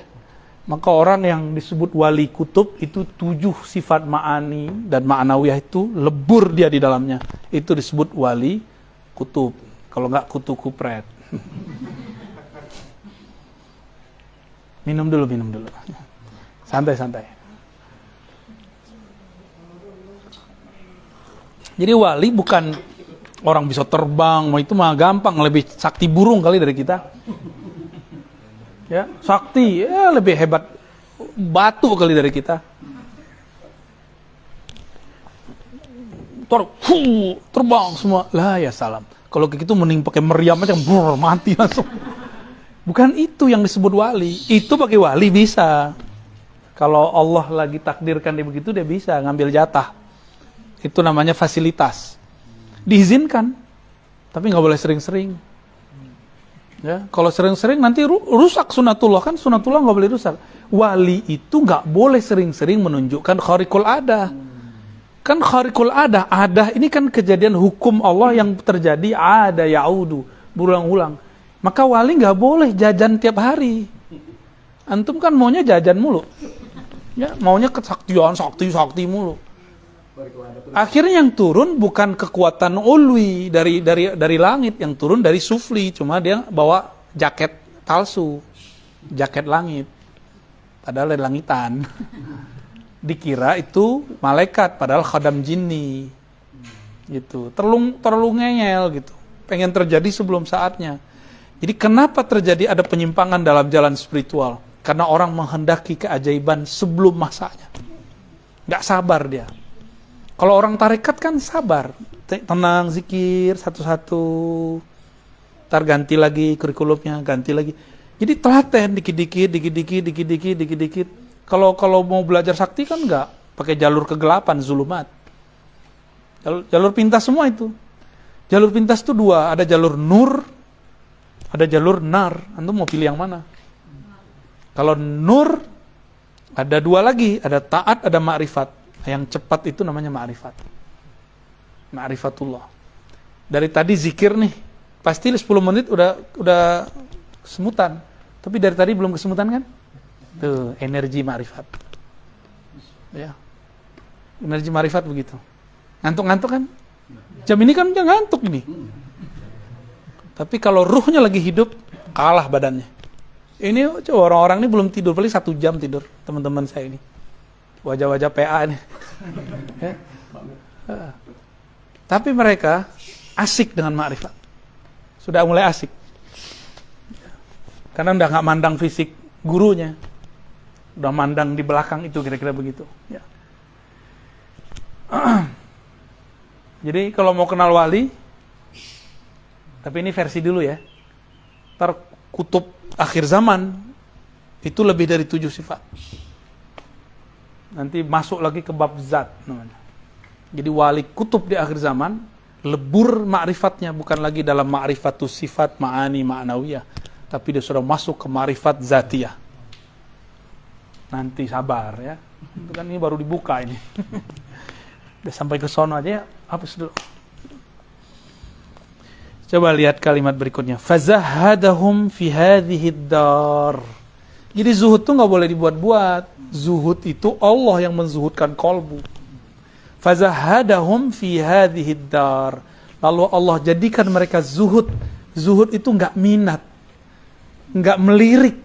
Maka orang yang disebut wali kutub itu 7 sifat ma'ani dan ma'nawiyah itu lebur dia di dalamnya. Itu disebut wali kutub. Kalau nggak kutu kupret. Minum dulu. Santai. Jadi wali bukan orang bisa terbang, itu mah gampang, lebih sakti burung kali dari kita. Ya, sakti ya lebih hebat batu kali dari kita. Terbang semua. Lah ya salam. Kalau kayak gitu mending pakai meriam aja, mati langsung. Bukan itu yang disebut wali. Itu pakai wali bisa. Kalau Allah lagi takdirkan dia begitu, dia bisa ngambil jatah. Itu namanya fasilitas. Diizinkan, tapi nggak boleh sering-sering. Ya, kalau sering-sering nanti rusak sunatullah, kan sunatullah nggak boleh rusak. Wali itu nggak boleh sering-sering menunjukkan kharikul adah. Kan kharikul adah ini kan kejadian hukum Allah yang terjadi ada yaudu, berulang-ulang. Maka wali nggak boleh jajan tiap hari. Antum kan maunya jajan mulu, ya maunya kesaktian, sakti mulu. Akhirnya yang turun bukan kekuatan ulwi dari langit, yang turun dari sufli. Cuma dia bawa jaket palsu, jaket langit, padahal dari langitan. Dikira itu malaikat, padahal khadam jinni. Gitu, terlalu ngeyel gitu. Pengen terjadi sebelum saatnya. Jadi kenapa terjadi ada penyimpangan dalam jalan spiritual? Karena orang menghendaki keajaiban sebelum masanya. Nggak sabar dia. Kalau orang tarekat kan sabar, tenang, zikir satu-satu, ntar ganti lagi kurikulumnya, ganti lagi. Jadi telaten dikit-dikit. Kalau mau belajar sakti kan enggak, pakai jalur kegelapan, zulumat. Jalur pintas semua itu. Jalur pintas itu 2, ada jalur nur, ada jalur nar. Antum mau pilih yang mana? Kalau nur ada 2 lagi, ada taat, ada ma'rifat. Yang cepat itu namanya ma'rifat. Ma'rifatullah. Dari tadi zikir nih, pasti 10 menit udah kesemutan. Tapi dari tadi belum kesemutan kan? Tuh, energi ma'rifat. Ya. Energi ma'rifat begitu. Ngantuk-ngantuk kan? Jam ini kan udah ngantuk ini. Tapi kalau ruhnya lagi hidup, kalah badannya. Ini coba orang-orang ini belum tidur, paling 1 jam tidur, teman-teman saya ini. Wajah-wajah PA nih. Ya. Tapi mereka asik dengan ma'rifat. Sudah mulai asik. Karena udah gak mandang fisik gurunya. Udah mandang di belakang itu, kira-kira begitu. Ya. Jadi kalau mau kenal wali, tapi ini versi dulu ya. Ntar kutub akhir zaman itu lebih dari 7 sifat. Nanti masuk lagi ke bab zat namanya. Jadi wali kutub di akhir zaman lebur ma'rifatnya, bukan lagi dalam ma'rifatus sifat ma'ani ma'nawiyah, tapi dia sudah masuk ke ma'rifat zatiyah. Nanti sabar ya. Itu kan ini baru dibuka ini. Udah sampai ke sono aja ya, hapus dulu. Coba lihat kalimat berikutnya. Fazahadahum fi hadhihi dar. Jadi zuhud itu nggak boleh dibuat-buat. Zuhud itu Allah yang menzuhudkan kolbu. Fazahadahum fi hadhihi dar. Lalu Allah jadikan mereka zuhud. Zuhud itu nggak minat, nggak melirik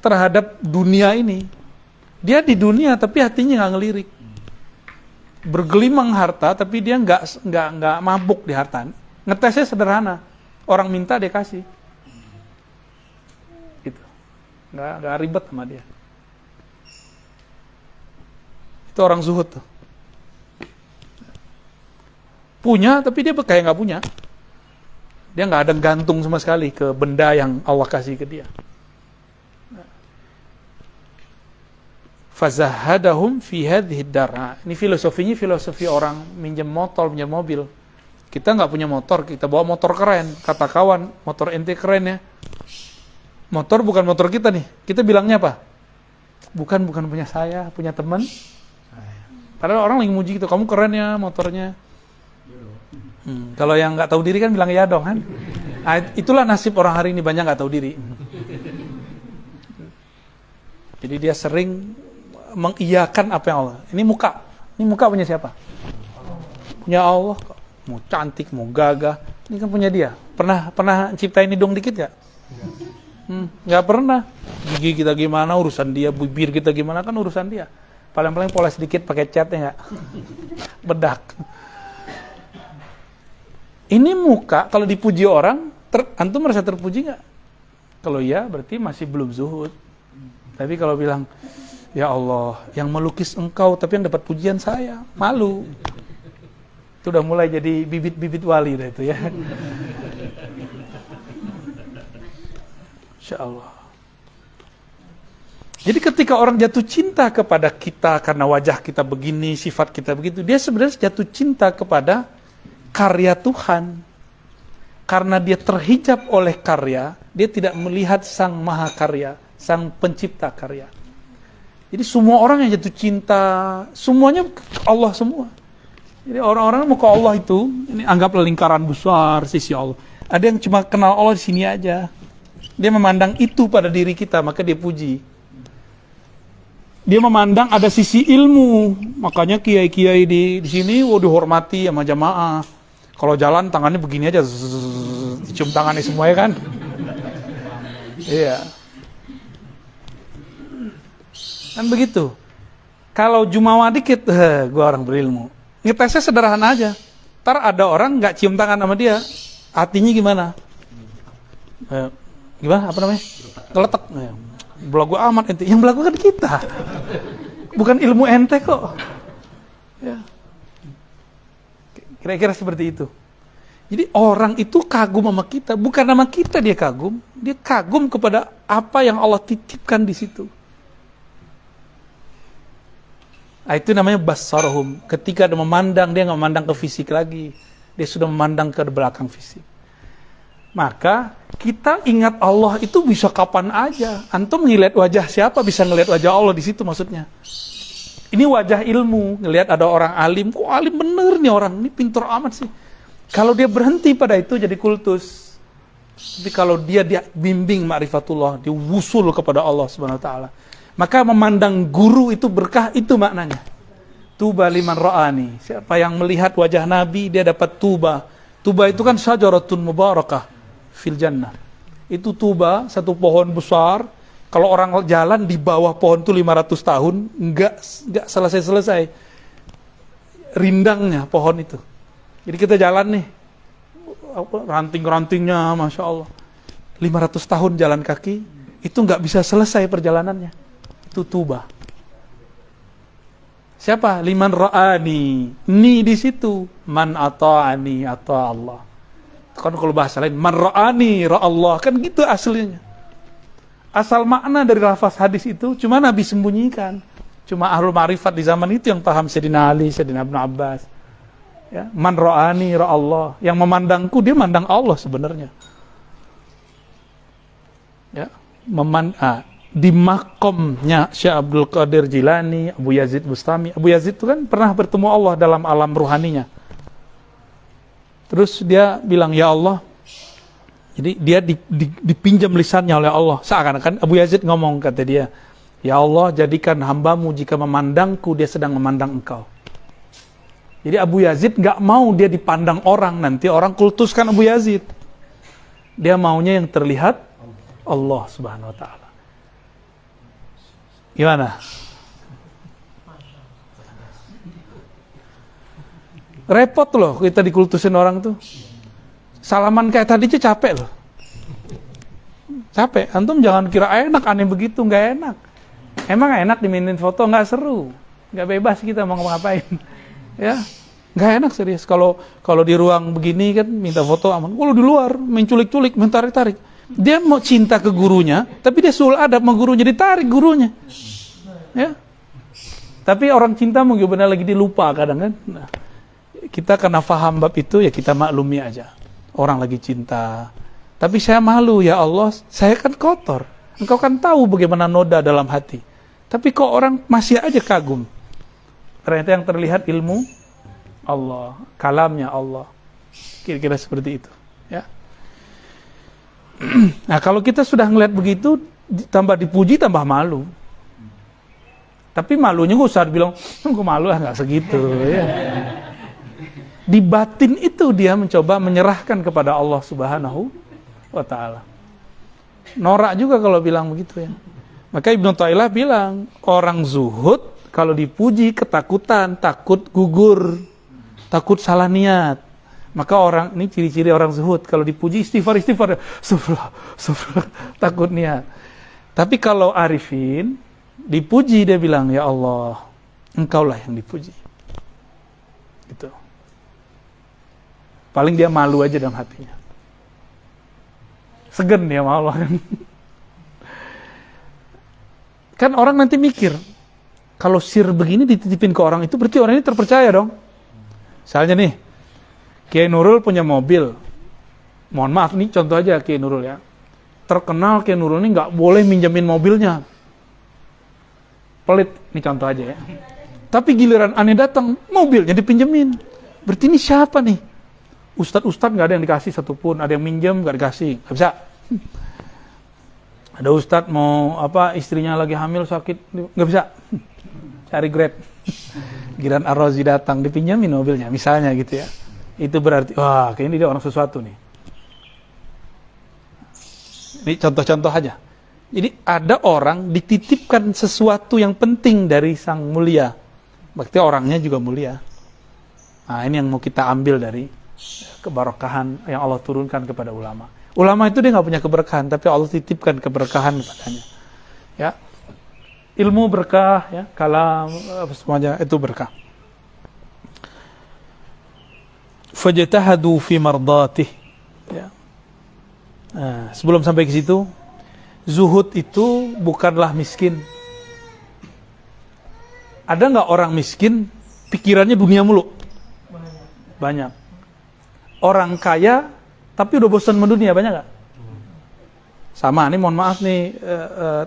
terhadap dunia ini. Dia di dunia tapi hatinya nggak ngelirik. Bergelimang harta tapi dia nggak mabuk di harta. Ngetesnya sederhana, orang minta dia kasih, gitu, nggak ribet sama dia. Itu orang zuhud tuh. Punya tapi dia kayak nggak punya. Dia nggak ada gantung sama sekali ke benda yang Allah kasih ke dia. Fazahadahum fi hadhihi dar. Ini filosofinya filosofi orang minjem motor, minjem mobil. Kita nggak punya motor, kita bawa motor keren. Kata kawan, motor ente keren ya. Motor bukan motor kita nih. Kita bilangnya apa? Bukan punya saya, punya teman. Padahal orang lagi muji gitu, kamu keren ya motornya. Kalau yang nggak tahu diri kan bilang ya dong kan. Nah, itulah nasib orang hari ini, banyak nggak tahu diri. Jadi dia sering mengiyakan apa yang Allah. Ini muka punya siapa? Punya Allah kok. Mau cantik, mau gagah, ini kan punya dia. Pernah ciptain hidung dikit gak? Nggak pernah. Gigi kita gimana urusan dia, bibir kita gimana kan urusan dia. Paling-paling poles sedikit pakai cat ya nggak? Bedak. Ini muka kalau dipuji orang, antum merasa terpuji nggak? Kalau iya berarti masih belum zuhud. Tapi kalau bilang, ya Allah, yang melukis engkau tapi yang dapat pujian saya, malu. Itu udah mulai jadi bibit-bibit wali dah itu ya. Insya Allah. Jadi ketika orang jatuh cinta kepada kita karena wajah kita begini, sifat kita begitu, dia sebenarnya jatuh cinta kepada karya Tuhan. Karena dia terhijab oleh karya, dia tidak melihat sang maha karya, sang pencipta karya. Jadi semua orang yang jatuh cinta, semuanya Allah semua. Jadi orang-orang muka Allah itu, ini anggaplah lingkaran besar sisi Allah. Ada yang cuma kenal Allah di sini aja. Dia memandang itu pada diri kita, maka dia puji. Dia memandang ada sisi ilmu, makanya kiai-kiai di sini dihormati sama jamaah. Kalau jalan tangannya begini aja, cium tangannya semua ya kan? Iya. Kan begitu. Kalau jumawa dikit, gua orang berilmu. Ngetesnya sederhana aja. Ntar ada orang nggak cium tangan sama dia, hatinya gimana? Gimana? Apa namanya? Ngeletek. Belagu amat ente. Yang belagu kan kita. Bukan ilmu ente kok. Ya. Kira-kira seperti itu. Jadi orang itu kagum sama kita, bukan sama kita dia kagum kepada apa yang Allah titipkan di situ. Nah, itu namanya basarhum. Ketika dia memandang, dia nggak memandang ke fisik lagi, dia sudah memandang ke belakang fisik. Maka kita ingat Allah itu bisa kapan aja. Antum ngelihat wajah siapa bisa ngelihat wajah Allah di situ maksudnya. Ini wajah ilmu, ngelihat ada orang alim, kok alim bener nih orang, ini pintar amat sih. Kalau dia berhenti pada itu jadi kultus. Tapi kalau dia bimbing ma'rifatullah, dia wusul kepada Allah Subhanahu wa taala, maka memandang guru itu berkah, itu maknanya. Tuba liman ra'ani. Siapa yang melihat wajah Nabi, dia dapat tuba. Tuba itu kan syajaratun mubarakah fil jannah. Itu tuba, satu pohon besar. Kalau orang jalan di bawah pohon itu 500 tahun, enggak selesai-selesai rindangnya pohon itu. Jadi kita jalan nih, ranting-rantingnya, Masya Allah. 500 tahun jalan kaki, itu enggak bisa selesai perjalanannya. Itu tuba. Siapa? Liman ra'ani. Ni di situ. Man ata'ani ata Allah. Kan kalau bahasa lain, man ra'ani ra'allah. Kan gitu aslinya. Asal makna dari lafaz hadis itu cuma Nabi sembunyikan. Cuma ahlul ma'rifat di zaman itu yang paham. Sayyidina Ali, Sayyidina Ibn Abbas. Ya, man ra'ani ra'allah. Yang memandangku, dia mandang Allah sebenarnya. Ya, di makomnya Syekh Abdul Qadir Jilani, Abu Yazid Bustami. Abu Yazid itu kan pernah bertemu Allah dalam alam ruhaninya. Terus dia bilang, ya Allah. Jadi dia dipinjam lisannya oleh Allah. Seakan-akan Abu Yazid ngomong, kata dia, ya Allah, jadikan hambamu jika memandangku, dia sedang memandang engkau. Jadi Abu Yazid gak mau dia dipandang orang, nanti orang kultuskan Abu Yazid. Dia maunya yang terlihat Allah subhanahu wa ta'ala. Gimana? Repot loh kita dikultusin orang tuh. Salaman kayak tadi aja capek loh. Capek. Antum jangan kira enak, aneh begitu, nggak enak. Emang enak dimintain foto, nggak seru, nggak bebas kita mau ngapain. Ya, nggak enak serius. Kalau di ruang begini kan minta foto aman. Kalau di luar menculik-culik, mentarik-tarik. Dia mau cinta ke gurunya, tapi dia sul adab sama gurunya, ditarik gurunya. Ya. Tapi orang cinta mungkin benar lagi dilupa kadang kan. Nah, kita karena faham bab itu ya kita maklumi aja. Orang lagi cinta. Tapi saya malu, ya Allah, saya kan kotor. Engkau kan tahu bagaimana noda dalam hati. Tapi kok orang masih aja kagum. Ternyata yang terlihat ilmu Allah, kalamnya Allah. Kira-kira seperti itu, ya. Nah, kalau kita sudah ngeliat begitu, tambah dipuji, tambah malu. Tapi malunya nggak usah bilang, gue malu nggak segitu. Ya. Di batin itu dia mencoba menyerahkan kepada Allah Subhanahu wa Ta'ala. Norak juga kalau bilang begitu ya. Maka Ibnu Thailah bilang, orang zuhud kalau dipuji ketakutan, takut gugur, takut salah niat. Maka orang, ini ciri-ciri orang zuhud, kalau dipuji istighfar, subhanallah, takut niat. Tapi kalau arifin, dipuji dia bilang, ya Allah, engkaulah yang dipuji. Gitu. Paling dia malu aja dalam hatinya. Segen dia sama Allah. Kan orang nanti mikir, kalau sir begini dititipin ke orang itu, berarti orang ini terpercaya dong. Misalnya nih, Kiai Nurul punya mobil. Mohon maaf nih, contoh aja Kiai Nurul ya. Terkenal Kiai Nurul ini nggak boleh minjemin mobilnya. Pelit, ini contoh aja ya. Tapi giliran aneh datang, mobilnya dipinjemin. Berarti ini siapa nih? Ustadz nggak ada yang dikasih satupun. Ada yang minjem nggak dikasih, nggak bisa. Ada ustadz mau istrinya lagi hamil sakit, nggak bisa. Cari Grab. Giliran Ar-Razi datang dipinjemin mobilnya, misalnya gitu ya. Itu berarti, wah kayaknya dia orang sesuatu nih. Ini contoh-contoh aja. Jadi ada orang dititipkan sesuatu yang penting dari sang mulia. Berarti orangnya juga mulia. Nah ini yang mau kita ambil dari keberkahan yang Allah turunkan kepada ulama. Ulama itu dia nggak punya keberkahan, tapi Allah titipkan keberkahan kepadanya. Ya, ilmu berkah, ya, kalam, semuanya itu berkah. Fajtahadu fi mardatih. Ya. Nah, sebelum sampai ke situ, zuhud itu bukanlah miskin. Ada nggak orang miskin pikirannya dunia mulu? Banyak. Orang kaya tapi udah bosan mendunia, banyak nggak? Sama, ini mohon maaf nih,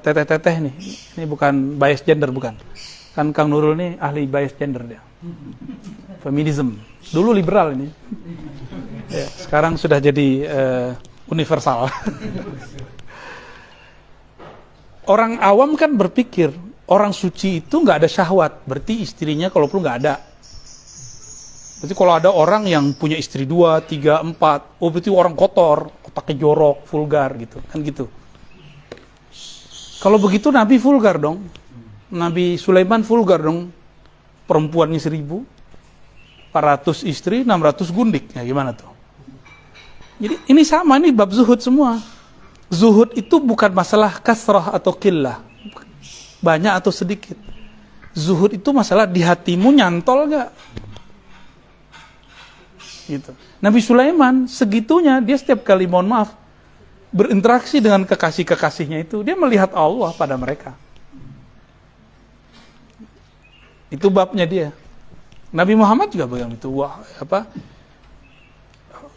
teteh-teteh nih. Ini bukan bias gender, bukan. Kan Kang Nurul nih ahli bias gender dia. Feminism. Dulu liberal ini. Ya, sekarang sudah jadi universal. Orang awam kan berpikir, orang suci itu nggak ada syahwat. Berarti istrinya kalau perlu nggak ada. Berarti kalau ada orang yang punya istri 2, 3, 4, oh berarti orang kotor, otaknya jorok, vulgar gitu, kan gitu. Kalau begitu Nabi vulgar dong. Nabi Sulaiman vulgar dong. Perempuannya 1.000, 400 istri, 600 gundik. Ya gimana tuh? Jadi ini sama, ini bab zuhud semua. Zuhud itu bukan masalah kasrah atau qillah. Banyak atau sedikit. Zuhud itu masalah di hatimu nyantol gak? Gitu. Nabi Sulaiman segitunya, dia setiap kali mohon maaf berinteraksi dengan kekasih-kekasihnya itu, dia melihat Allah pada mereka. Itu babnya dia. Nabi Muhammad juga begitu. Wah, apa?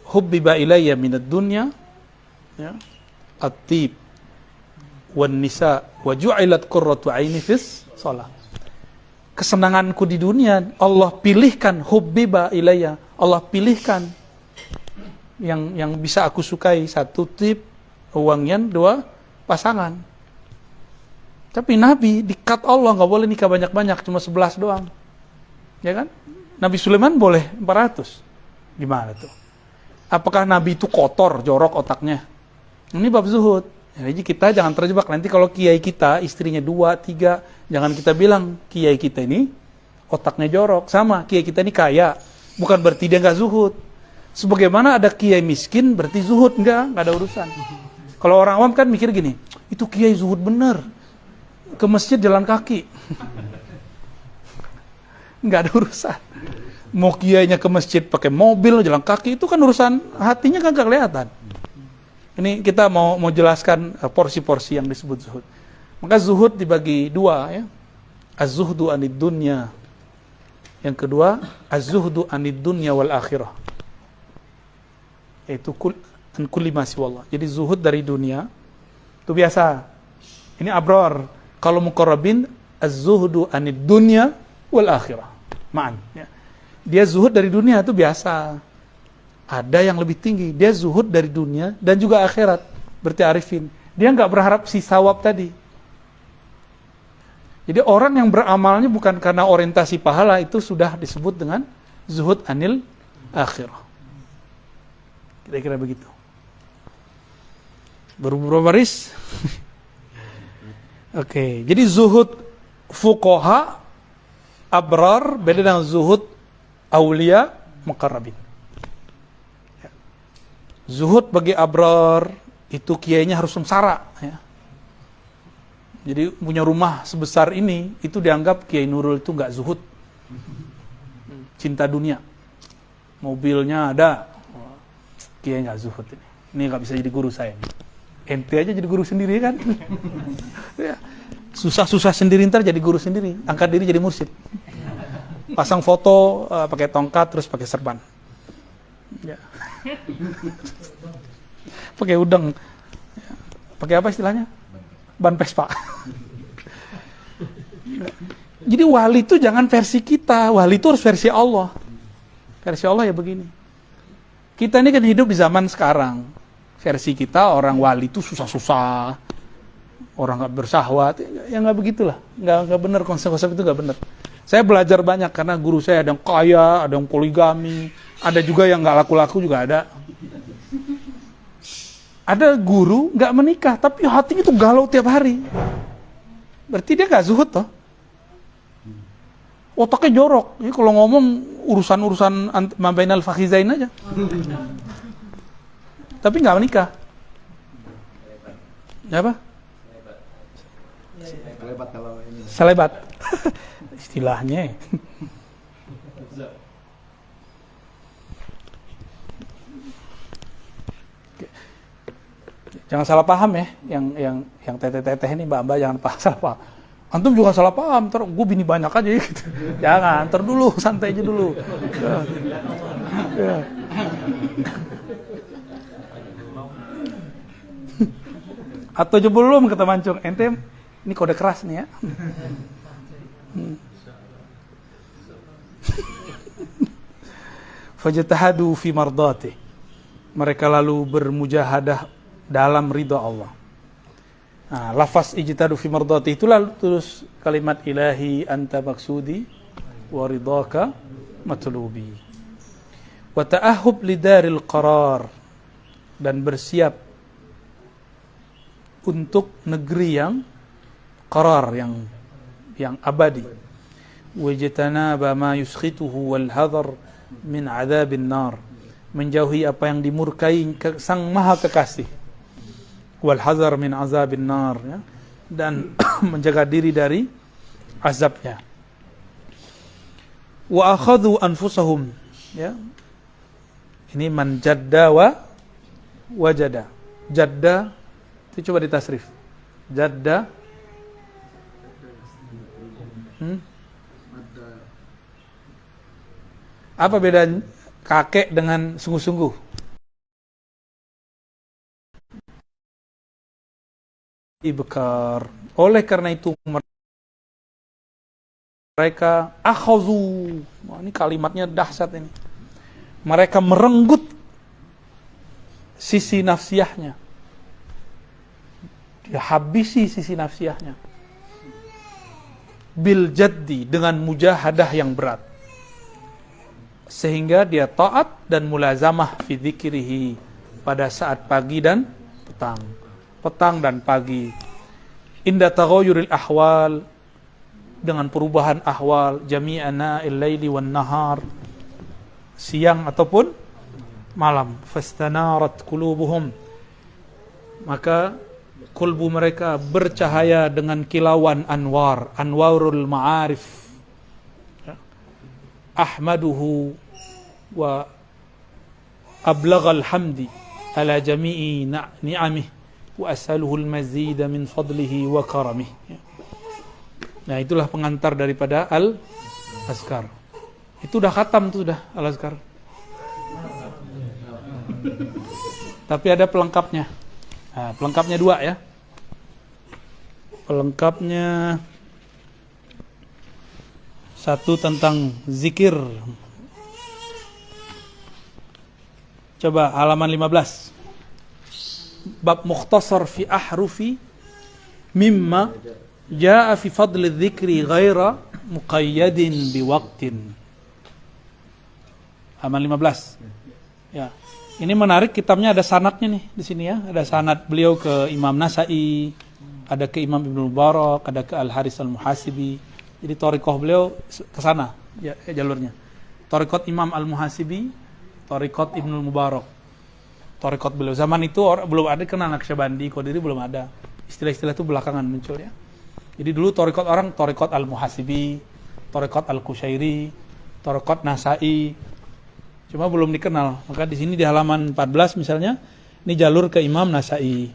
Hubbiba ilayya minad dunya, ya, at-tib wan nisa wa ju'ilat qurratu aini fis shalah. Kesenanganku di dunia Allah pilihkan, hubbiba ilayya, Allah pilihkan yang bisa aku sukai, satu tip, wangian, dua pasangan. Tapi Nabi di-cut Allah, nggak boleh nikah banyak-banyak, cuma 11 doang. Ya kan? Nabi Sulaiman boleh 400. Gimana tuh? Apakah Nabi itu kotor, jorok otaknya? Ini bab zuhud. Jadi kita jangan terjebak. Nanti kalau kiai kita, istrinya 2, 3, jangan kita bilang kiai kita ini otaknya jorok. Sama, kiai kita ini kaya. Bukan berarti dia nggak zuhud. Sebagaimana ada kiai miskin, berarti zuhud. Nggak ada urusan. Kalau orang awam kan mikir gini, itu kiai zuhud bener. Ke masjid jalan kaki. Nggak ada urusan. Mau kiainya ke masjid pakai mobil, jalan kaki, itu kan urusan hatinya kan nggak kelihatan. Ini kita mau jelaskan porsi-porsi yang disebut zuhud. Maka zuhud dibagi dua, ya. Az-zuhdu anid dunya. Yang kedua, az-zuhdu anid dunya wal akhirah. Yaitu an kulli ma siwallah. Jadi zuhud dari dunia itu biasa. Ini abrar. Kalau muqarrabin, az-zuhdu anid dunya wal akhirah. Ma'an, ya. Dia zuhud dari dunia itu biasa. Ada yang lebih tinggi, dia zuhud dari dunia dan juga akhirat. Berarti arifin. Dia nggak berharap si sawab tadi. Jadi orang yang beramalnya bukan karena orientasi pahala, itu sudah disebut dengan zuhud anil akhirah. Kira-kira begitu. Berapa baris? Oke, jadi zuhud fuqaha abrar beda dengan zuhud aulia muqarrabin. Zuhud bagi abrar itu kiainya harus sengsara, ya. Jadi punya rumah sebesar ini itu dianggap Kiai Nurul itu nggak zuhud, cinta dunia, mobilnya ada, kiai nggak zuhud ini nggak bisa jadi guru saya. Ente aja jadi guru sendiri kan? Ya. Susah-susah sendiri, ntar jadi guru sendiri, angkat diri jadi mursyid, pasang foto pakai tongkat terus pakai serban, ya. Pakai udeng, ya. Pakai apa istilahnya? Ban Vespa. Jadi wali itu jangan versi kita, wali itu harus versi Allah. Versi Allah ya begini. Kita ini kan hidup di zaman sekarang. Versi kita orang wali itu susah-susah, orang nggak bersahwat, ya nggak begitulah, nggak benar, konsep-konsep itu nggak benar. Saya belajar banyak karena guru saya ada yang kaya, ada yang poligami, ada juga yang nggak laku-laku juga ada. Ada guru nggak menikah, tapi hatinya tuh galau tiap hari. Berarti dia nggak zuhud toh. Otaknya jorok. Jadi kalau ngomong urusan-urusan mabainal fakhizain aja. Tapi nggak menikah. Ya apa? Selebat kalau ini. Selebat. Istilahnya. Jangan salah paham ya, yang teteh-teteh ini mbak-mbak jangan salah paham. Antum juga salah paham, ntar gue bini banyak aja gitu. Jangan, ntar dulu, santai aja dulu. Ya. Atau aja belum kata Mancung, ente ini kode keras nih ya. Fajtahadu fi mardati. Mereka lalu bermujahadah dalam ridha Allah. Nah, lafaz ijtihadu fi mardati itu lalu terus kalimat ilahi anta maksudi wa ridhaka matlubi. Wa ta'ahhub lidaril qarar, dan bersiap untuk negeri yang qarar, yang abadi. Wajtanaba ma yuskhituhu wal hadar min adzabin nar, menjauhi apa yang dimurkai sang maha kekasih. Wal hazar min azabin nar, ya. Dan menjaga diri dari azabnya. Wa akhadhu anfusahum. Ya. Ini man jadda wa wajada. Jadda itu coba ditasrif. Jadda. Apa beda kakek dengan sungguh-sungguh? Ibkar. Oleh karena itu mereka akhazu. Wah, ini kalimatnya dahsyat ini. Mereka merenggut sisi nafsiyahnya. Dia habisi sisi nafsiyahnya. Bil jaddi, dengan mujahadah yang berat. Sehingga dia taat dan mulazamah fi dzikrihi pada saat pagi dan petang. Petang dan pagi. Inda taghayyuril ahwal, dengan perubahan ahwal, jami'ana al-laili wan nahar, siang ataupun malam. Fastanarat qulubuhum, maka kalbu mereka bercahaya dengan kilauan anwar, anwarul ma'arif. Ahmaduhu wa ablaghal hamdi ala jami'i ni'amih wa as'aluhu al-mazida min fadlihi wa karamih. Nah, itulah pengantar daripada al-azkar. Itu udah khatam tuh, sudah al-azkar. Tapi ada pelengkapnya. Nah, pelengkapnya 2 ya. Pelengkapnya 1 tentang zikir. Coba halaman 15. Bab mukhtasar fi ahrufi mimma jaa fi fadli dzikri ghaira muqayyadin biwaqtin. Halaman 15. Ya. Ini menarik, kitabnya ada sanadnya nih di sini ya. Ada sanad beliau ke Imam Nasa'i, ada ke Imam Ibnu Mubarak, ada ke Al-Haris Al-Muhasibi. Jadi thariqah beliau ke sana ya, jalurnya. Thariqat Imam Al-Muhasibi, thariqat Ibnu Mubarak. Thariqat beliau zaman itu belum ada, kenal Naqsyabandi, Qadiri belum ada. Istilah-istilah itu belakangan muncul ya. Jadi dulu thariqat orang thariqat Al-Muhasibi, thariqat Al-Qushairi, thariqat Nasa'i. Cuma belum dikenal. Maka di sini di halaman 14 misalnya, ini jalur ke Imam Nasa'i.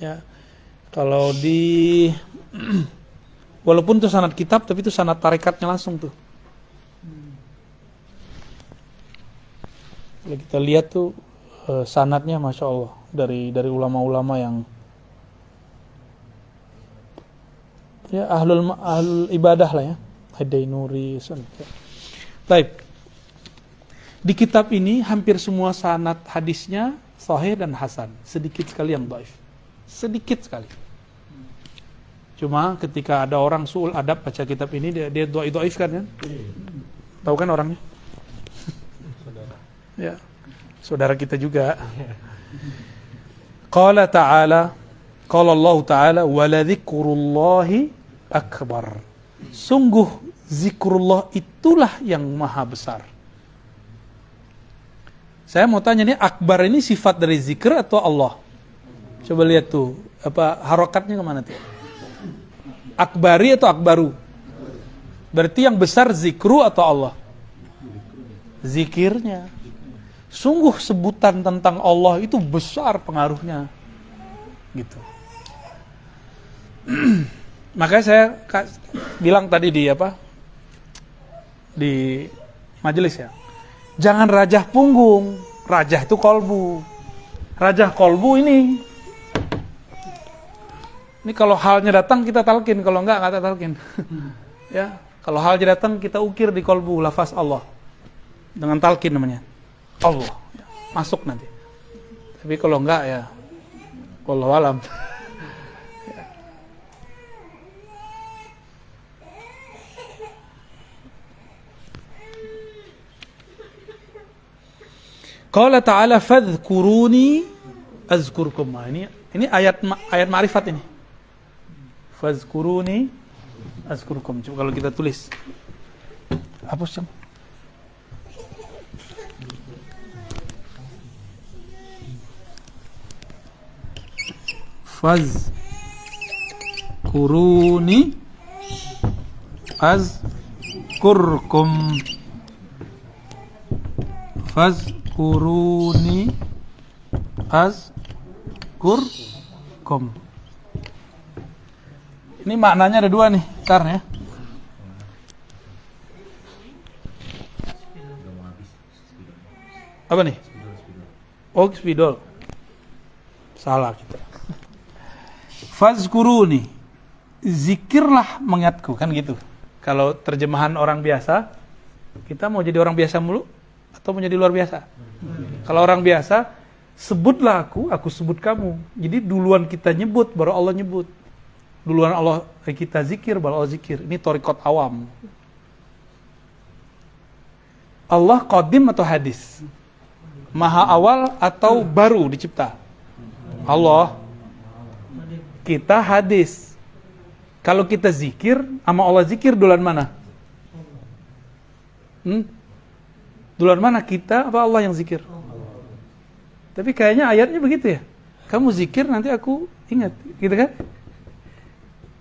Ya. Kalau di walaupun itu sanad kitab, tapi itu sanad tarekatnya langsung tuh. Kalau kita lihat tuh sanadnya, masya Allah, dari ulama-ulama yang ya ahlul ibadah lah ya, Hadainuri, Baik. Di kitab ini hampir semua sanad hadisnya sahih dan hasan, sedikit sekali yang dhaif. Sedikit sekali. Cuma ketika ada orang su'ul adab baca kitab ini, dia dhaifkan kan? Tahu kan orangnya? Ya. Saudara kita juga. Qala ta'ala, qala Allah ta'ala, wa la dzikrullahi akbar. Sungguh zikrullah itulah yang maha besar. Saya mau tanya nih, akbar ini sifat dari zikr atau Allah? Coba lihat tuh, apa harokatnya kemana tuh? Akbari atau akbaru? Berarti yang besar zikru atau Allah? Zikirnya. Sungguh sebutan tentang Allah itu besar pengaruhnya. Gitu. Makanya saya bilang tadi di majelis ya. Jangan rajah punggung. Rajah itu kolbu. Rajah kolbu ini. Ini kalau halnya datang kita talkin, kalau enggak talkin. Ya, kalau halnya datang kita ukir di kolbu lafaz Allah. Dengan talkin namanya. Allah. Ya, masuk nanti. Tapi kalau enggak ya wallahu alam. Qala ta'ala fadhkuruni azkurkum. Ini ayat ma'rifat ini. Fadhkuruni azkurkum. Coba kalau kita tulis. Hapus yang. Fadhkuruni azkurkum. azkurkum fazkuruni azkurkum. Ini maknanya ada dua nih, ya. Apa nih? Oh, spidol. Salah kita. Fazkuruni, zikirlah mengingatku, kan gitu. Kalau terjemahan orang biasa, kita mau jadi orang biasa mulu atau mau jadi luar biasa? Kalau orang biasa, sebutlah aku sebut kamu. Jadi duluan kita nyebut, baru Allah nyebut. Duluan Allah kita zikir, baru Allah zikir. Ini thariqat awam. Allah qadim atau hadis? Maha awal atau baru dicipta? Allah. Kita hadis. Kalau kita zikir, sama Allah zikir duluan mana? Duluan mana, kita apa Allah yang zikir? Tapi kayaknya ayatnya begitu ya. Kamu zikir nanti aku ingat, gitu kan?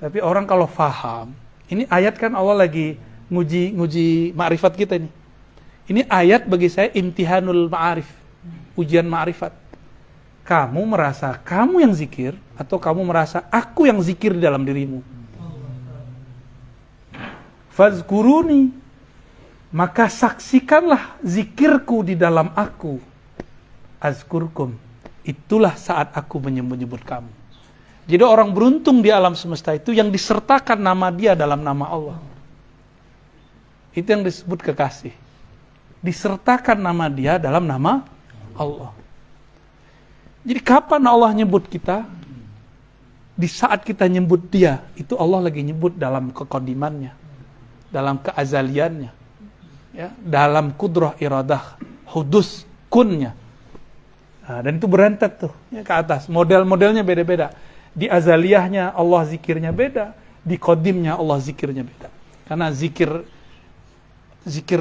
Tapi orang kalau faham, ini ayat kan Allah lagi nguji ma'rifat kita ini. Ini ayat bagi saya imtihanul ma'arif, ujian ma'rifat. Kamu merasa kamu yang zikir atau kamu merasa aku yang zikir di dalam dirimu? Fazkuruni, maka saksikanlah zikirku di dalam aku. Azkurkum, itulah saat aku menyebut kamu. Jadi orang beruntung di alam semesta itu yang disertakan nama dia dalam nama Allah. Itu yang disebut kekasih. Disertakan nama dia dalam nama Allah. Jadi kapan Allah nyebut kita? Di saat kita nyebut dia, itu Allah lagi nyebut dalam kekodimannya, dalam keazaliannya, ya, dalam kudrah iradah, hudus, kunnya. Nah, dan itu berentet tuh ya, ke atas. Model-modelnya beda-beda. Di azaliyahnya Allah zikirnya beda, di kodimnya Allah zikirnya beda. Karena zikir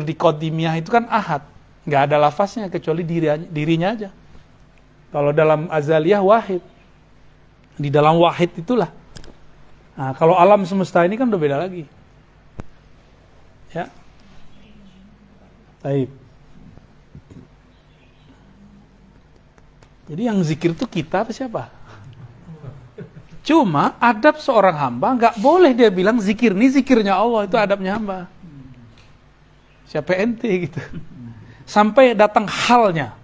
di kodimnya itu kan ahad, nggak ada lafaznya kecuali dirinya aja. Kalau dalam azaliyah wahid, di dalam wahid itulah. Nah, kalau alam semesta ini kan udah beda lagi. Ya. Baik. Jadi yang zikir itu kita apa siapa? Cuma adab seorang hamba nggak boleh dia bilang zikir ini zikirnya Allah, itu adabnya hamba. Siapa ente gitu. Sampai datang halnya.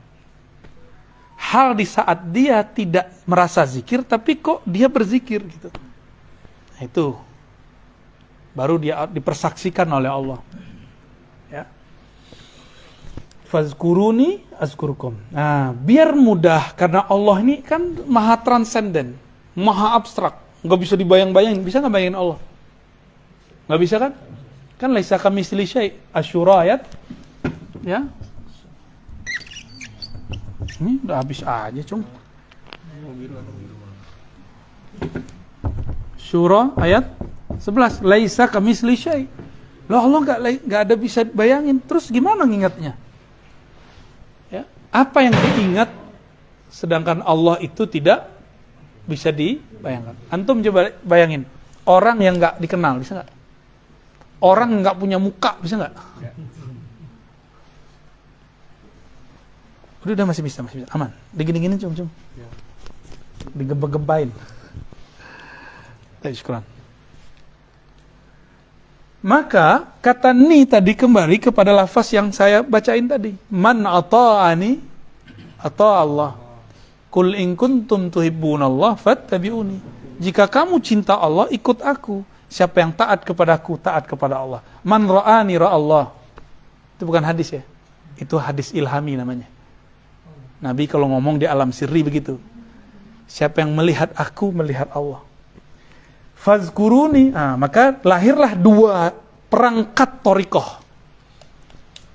Hal di saat dia tidak merasa zikir tapi kok dia berzikir gitu. Nah, itu baru dia dipersaksikan oleh Allah. Ya. Fazkuruni azkurkum. Nah, biar mudah karena Allah ini kan maha transenden, maha abstrak, nggak bisa dibayang-bayangin. Bisa nggak bayangin Allah? Nggak bisa kan? Kan laisa kamitsli syai', Asy-Syura ayat ya. Ini udah habis aja, Cung. Syura ayat 11, laisa kamitsli syai'. Loh, Allah enggak ada bisa bayangin. Terus gimana ngingatnya? Ya, apa yang diingat sedangkan Allah itu tidak bisa dibayangkan. Antum coba bayangin, orang yang enggak dikenal, bisa enggak? Orang enggak punya muka, bisa enggak? Udah masih bisa, aman. Digini-gini cum. Digempa-gempain. Syukran. Maka kata ni tadi kembali kepada lafaz yang saya bacain tadi. Man ata'ani ata Allah. Qul in kuntum tuhibbunallah fattabi'uni. Jika kamu cinta Allah, ikut aku. Siapa yang taat kepadaku, taat kepada Allah. Man ra'ani ra'allah. Itu bukan hadis ya. Itu hadis ilhami namanya. Nabi kalau ngomong di alam sirri begitu. Siapa yang melihat aku, melihat Allah. Fazkuruni. Maka lahirlah dua perangkat thariqah.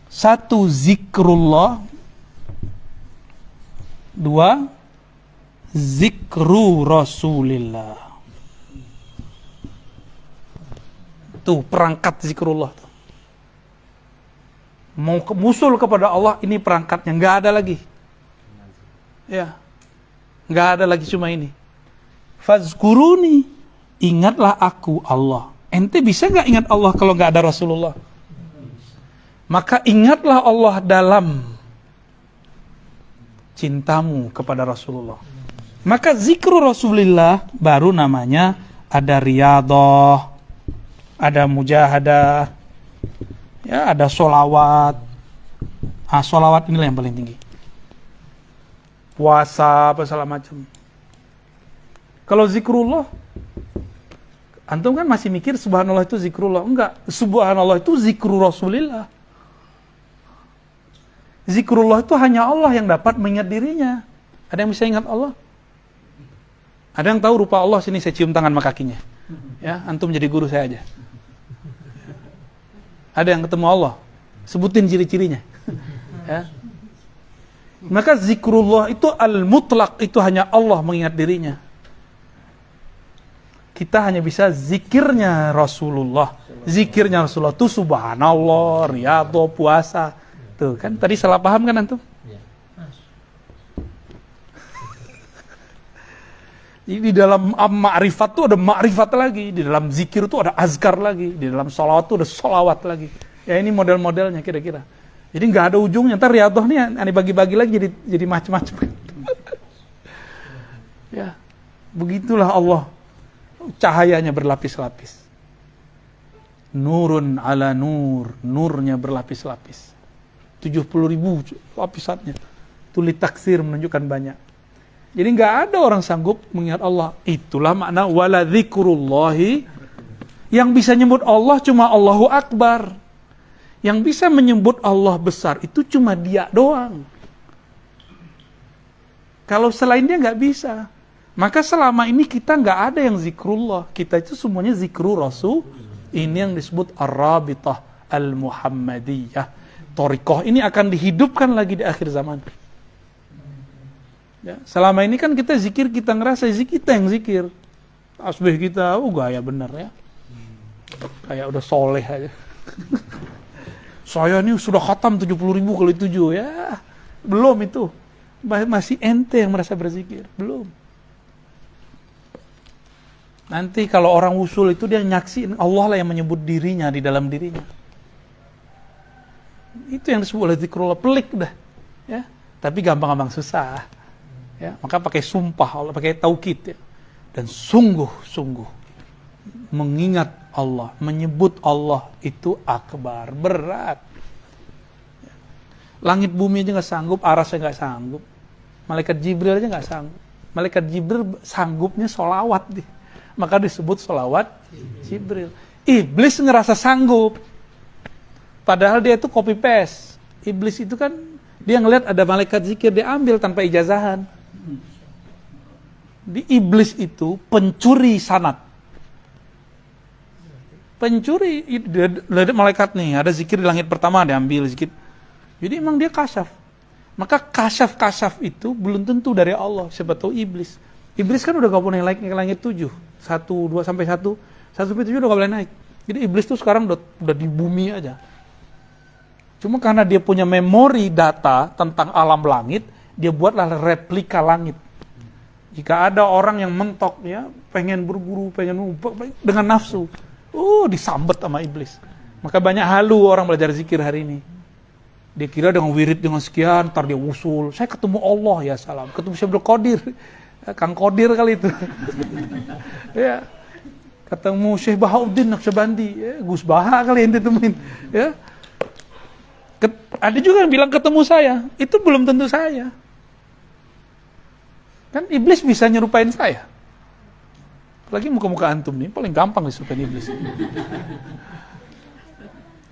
Satu zikrullah. Dua zikru Rasulillah. Tuh perangkat zikrullah. Mau musul kepada Allah, ini perangkatnya. Nggak ada lagi. Ya, nggak ada lagi cuma ini. Fazkuruni, ingatlah aku Allah. Ente bisa nggak ingat Allah kalau nggak ada Rasulullah? Maka ingatlah Allah dalam cintamu kepada Rasulullah. Maka zikru Rasulullah baru namanya ada riyadhah, ada mujahadah, ya, ada sholawat. Sholawat inilah yang paling tinggi. Puasa, apa segala macam. Kalau zikrullah, antum kan masih mikir subhanallah itu zikrullah. Enggak, subhanallah itu zikru Rasulillah. Zikrullah itu hanya Allah yang dapat mengingat dirinya. Ada yang bisa ingat Allah? Ada yang tahu rupa Allah? Sini saya cium tangan sama kakinya. Ya, antum jadi guru saya aja. Ada yang ketemu Allah? Sebutin ciri-cirinya. Ya. Maka zikrullah itu al-mutlak, itu hanya Allah mengingat dirinya. Kita hanya bisa zikirnya Rasulullah. Zikirnya Rasulullah itu subhanallah, riyadhah, puasa. Tuh kan tadi salah paham kan antum? Di dalam ma'rifat tuh ada ma'rifat lagi, di dalam zikir tuh ada azkar lagi, di dalam sholawat tuh ada sholawat lagi. Ya ini model-modelnya kira-kira. Jadi nggak ada ujungnya. Ntar riyadhah nih aneh bagi-bagi lagi jadi macam-macam. Ya, begitulah Allah. Cahayanya berlapis-lapis. Nurun ala nur, nurnya berlapis-lapis. 70.000 lapisannya. Tuli taksir menunjukkan banyak. Jadi nggak ada orang sanggup mengingat Allah. Itulah makna wala dzikrullahi. Yang bisa nyebut Allah cuma Allahu Akbar. Yang bisa menyebut Allah besar itu cuma Dia doang. Kalau selain Dia nggak bisa. Maka selama ini kita nggak ada yang zikrullah. Kita itu semuanya zikru Rasul. Ini yang disebut Ar-Rabitah Al-Muhammadiyah. Thariqah ini akan dihidupkan lagi di akhir zaman. Ya, selama ini kan kita zikir, kita ngerasa kita yang zikir. Tasbih kita, gaya bener ya. Kayak udah soleh aja. Saya ini sudah khatam 70.000 kali 7 ya. Belum itu. Masih ente yang merasa berzikir. Belum. Nanti kalau orang usul itu dia nyaksiin Allah lah yang menyebut dirinya di dalam dirinya. Itu yang disebut oleh zikrullah, pelik dah. Ya. Tapi gampang-gampang susah. Ya, maka pakai sumpah Allah, pakai taukid ya. Dan sungguh-sungguh mengingat Allah, menyebut Allah itu akbar, berat. Langit bumi aja nggak sanggup, arasnya nggak sanggup. Malaikat Jibril aja nggak sanggup. Malaikat Jibril sanggupnya sholawat deh. Maka disebut sholawat Jibril. Iblis ngerasa sanggup. Padahal dia itu copy paste. Iblis itu kan dia ngelihat ada malaikat zikir, dia ambil tanpa ijazahan. Di iblis itu pencuri sanad. Pencuri, lihat malaikat nih, ada zikir di langit pertama, dia ambil zikir. Jadi emang dia kasyaf. Maka kasyaf itu belum tentu dari Allah, siapa tahu iblis. Iblis kan udah gak boleh naik ke langit 7. 1, 2 sampai 1. 1 sampai 7 udah gak boleh naik. Jadi iblis tuh sekarang udah di bumi aja. Cuma karena dia punya memori data tentang alam langit, dia buatlah replika langit. Jika ada orang yang mentok ya, pengen berburu, pengen dengan nafsu, disambet sama iblis. Maka banyak halu orang belajar zikir hari ini. Dia kira dengan wirid dengan sekian, ntar dia usul. Saya ketemu Allah ya salam, ketemu Syekh Qadir, Kang Qadir kali itu. Ya, ketemu Syekh Bahauddin Naqsyabandi, ya, Gus Baha kali yang ditemuin. Ya. Ada juga yang bilang ketemu saya, itu belum tentu saya. Kan iblis bisa nyerupain saya. Apalagi muka-muka antum nih, paling gampang disurupain iblis.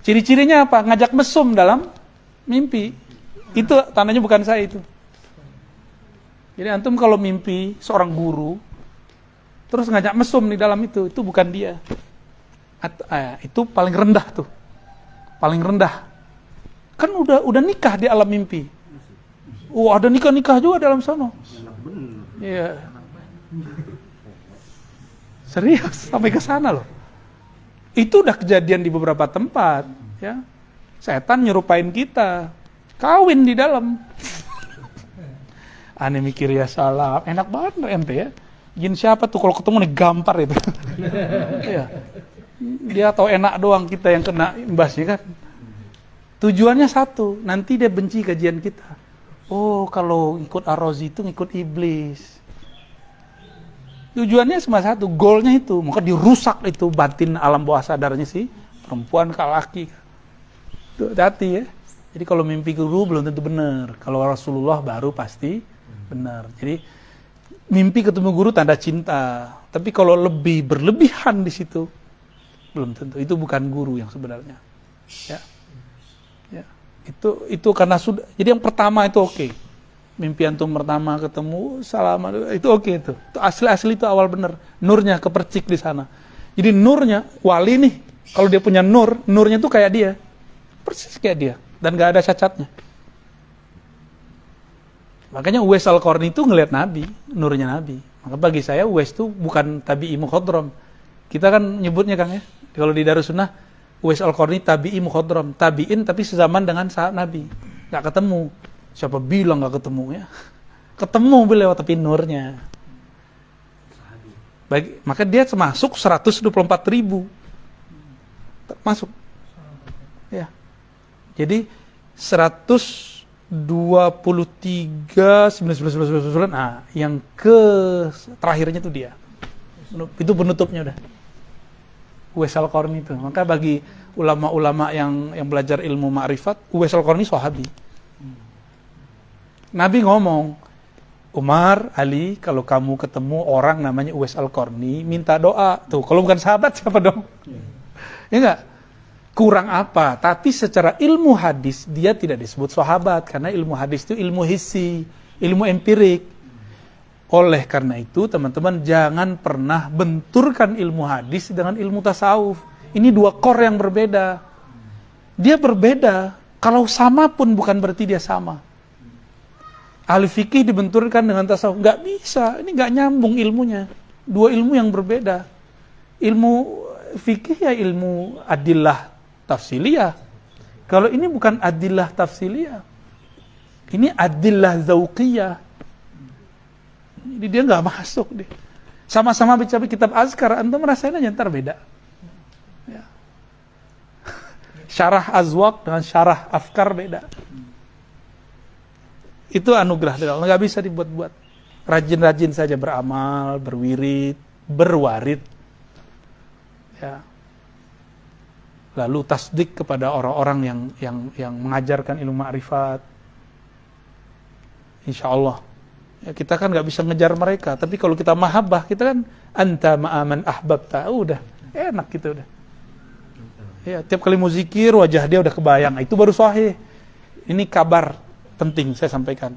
Ciri-cirinya apa? Ngajak mesum dalam mimpi. Itu tandanya bukan saya itu. Jadi antum kalau mimpi seorang guru, terus ngajak mesum di dalam itu bukan dia. Itu paling rendah tuh. Paling rendah. Kan udah nikah di alam mimpi. Ada nikah juga dalam sono. Iya. Serius sampai ke sana loh. Itu udah kejadian di beberapa tempat, ya. Setan nyerupain kita. Kawin di dalam. Aneh mikir ya salah. Enak banget ente ya. Jin siapa tuh kalau ketemu nih gampar itu. Iya. Dia tahu enak doang, kita yang kena imbasnya kan. Tujuannya satu, nanti dia benci kajian kita. Oh, kalau ikut Ar-Razi itu ngikut iblis. Tujuannya cuma satu, goalnya itu, maka dirusak itu batin alam bawah sadarnya sih, perempuan ke laki. Tuh, hati ya. Jadi kalau mimpi guru belum tentu benar. Kalau Rasulullah baru pasti benar. Jadi mimpi ketemu guru tanda cinta. Tapi kalau lebih berlebihan di situ, belum tentu. Itu bukan guru yang sebenarnya. Ya. Ya. Itu karena sudah. Jadi yang pertama itu oke. Mimpi antum pertama ketemu salaman itu oke itu. Itu asli itu awal benar. Nurnya kepercik di sana. Jadi nurnya wali nih. Kalau dia punya nur, nurnya tuh kayak dia. Persis kayak dia. Dan gak ada cacatnya. Makanya Uwais Al-Qarni itu ngelihat Nabi, nurnya Nabi. Maka bagi saya Uwais itu bukan tabi'i mukhadram. Kita kan nyebutnya Kang ya, kalau di Darussunnah Uwais Al-Qarni tabi'i mukhadram, tabi'in tapi sezaman dengan sahabat Nabi. Gak ketemu. Siapa bilang gak ketemu ya? Ketemu beliau tapi nurnya. Maka dia masuk 124.000. Masuk. Ya. Jadi 123 nah yang ke terakhirnya itu dia. Itu penutupnya udah. Uwais Al-Qarni itu. Maka bagi ulama-ulama yang belajar ilmu ma'rifat, Uwais Al-Qarni sahabi. Nabi ngomong, Umar, Ali, kalau kamu ketemu orang namanya Uwais Al-Qarni, minta doa. Tuh, kalau bukan sahabat siapa dong? Ya enggak? Kurang apa? Tapi secara ilmu hadis dia tidak disebut sahabat karena ilmu hadis itu ilmu hissi, ilmu empirik. Oleh karena itu, teman-teman jangan pernah benturkan ilmu hadis dengan ilmu tasawuf. Ini dua core yang berbeda. Dia berbeda. Kalau sama pun bukan berarti dia sama. Ahli fikih dibenturkan dengan tasawuf, nggak bisa. Ini nggak nyambung ilmunya. Dua ilmu yang berbeda. Ilmu fikih ya ilmu adillah tafsiliyah. Kalau ini bukan adillah tafsiliyah. Ini adillah zauqiyah. Jadi dia nggak masuk deh. Sama-sama baca kitab azkar, antum merasain aja ntar beda. Ya. Syarah azwaq dengan syarah afkar beda. Itu anugerah dari Allah, nggak bisa dibuat-buat. Rajin-rajin saja beramal, berwirid, berwarid. Ya. Lalu tasdik kepada orang-orang yang mengajarkan ilmu ma'rifat. Insya Allah. Ya, kita kan nggak bisa ngejar mereka, tapi kalau kita mahabbah, kita kan anta ma'aman ahbabta, udah enak gitu udah. Ya, tiap kali mau zikir wajah dia udah kebayang, itu baru sahih. Ini kabar penting saya sampaikan.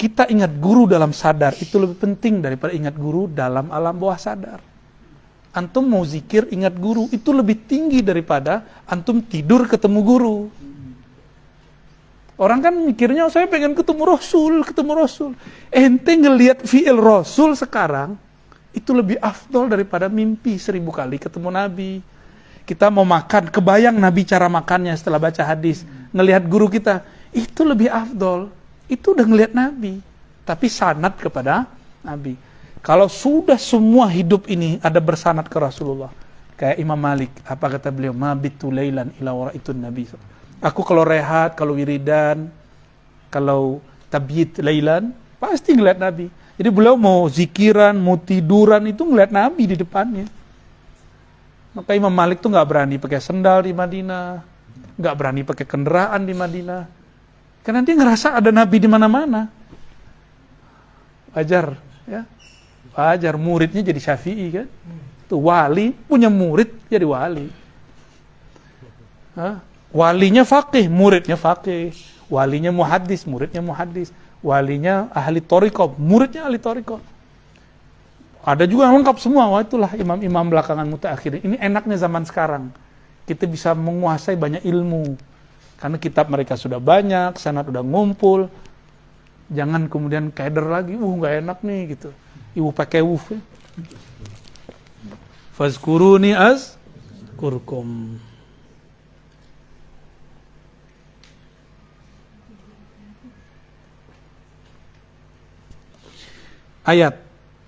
Kita ingat guru dalam sadar itu lebih penting daripada ingat guru dalam alam bawah sadar. Antum mau zikir ingat guru itu lebih tinggi daripada antum tidur ketemu guru. Orang kan mikirnya saya pengen ketemu Rasul. Ente ngelihat fi'il Rasul sekarang itu lebih afdol daripada mimpi 1000 kali ketemu Nabi. Kita mau makan, kebayang Nabi cara makannya setelah baca hadis, ngelihat guru kita, itu lebih afdol. Itu udah ngelihat Nabi, tapi sanad kepada Nabi. Kalau sudah semua hidup ini ada bersanad ke Rasulullah, kayak Imam Malik, apa kata beliau? Ma bitu lailan ila waraitun Nabi. Aku kalau rehat, kalau wiridan, kalau tabyit lailan, pasti ngeliat Nabi. Jadi beliau mau zikiran, mau tiduran, itu ngeliat Nabi di depannya. Maka Imam Malik tuh nggak berani pakai sendal di Madinah, nggak berani pakai kendaraan di Madinah, karena dia ngerasa ada Nabi di mana-mana. Wajar, ya. Wajar, muridnya jadi Syafi'i kan. Tuh wali punya murid jadi wali. Hah? Walinya faqih, muridnya faqih. Walinya muhaddis, muridnya muhaddis. Walinya ahli thariqah, muridnya ahli thariqah. Ada juga yang lengkap semua. Wah, itulah imam-imam belakangan mutaakhirin. Ini enaknya zaman sekarang. Kita bisa menguasai banyak ilmu. Karena kitab mereka sudah banyak, sanad udah ngumpul. Jangan kemudian keder lagi, nggak enak nih gitu. Ibu pakai wuf ya. Fazkuruni azkurkum. Ayat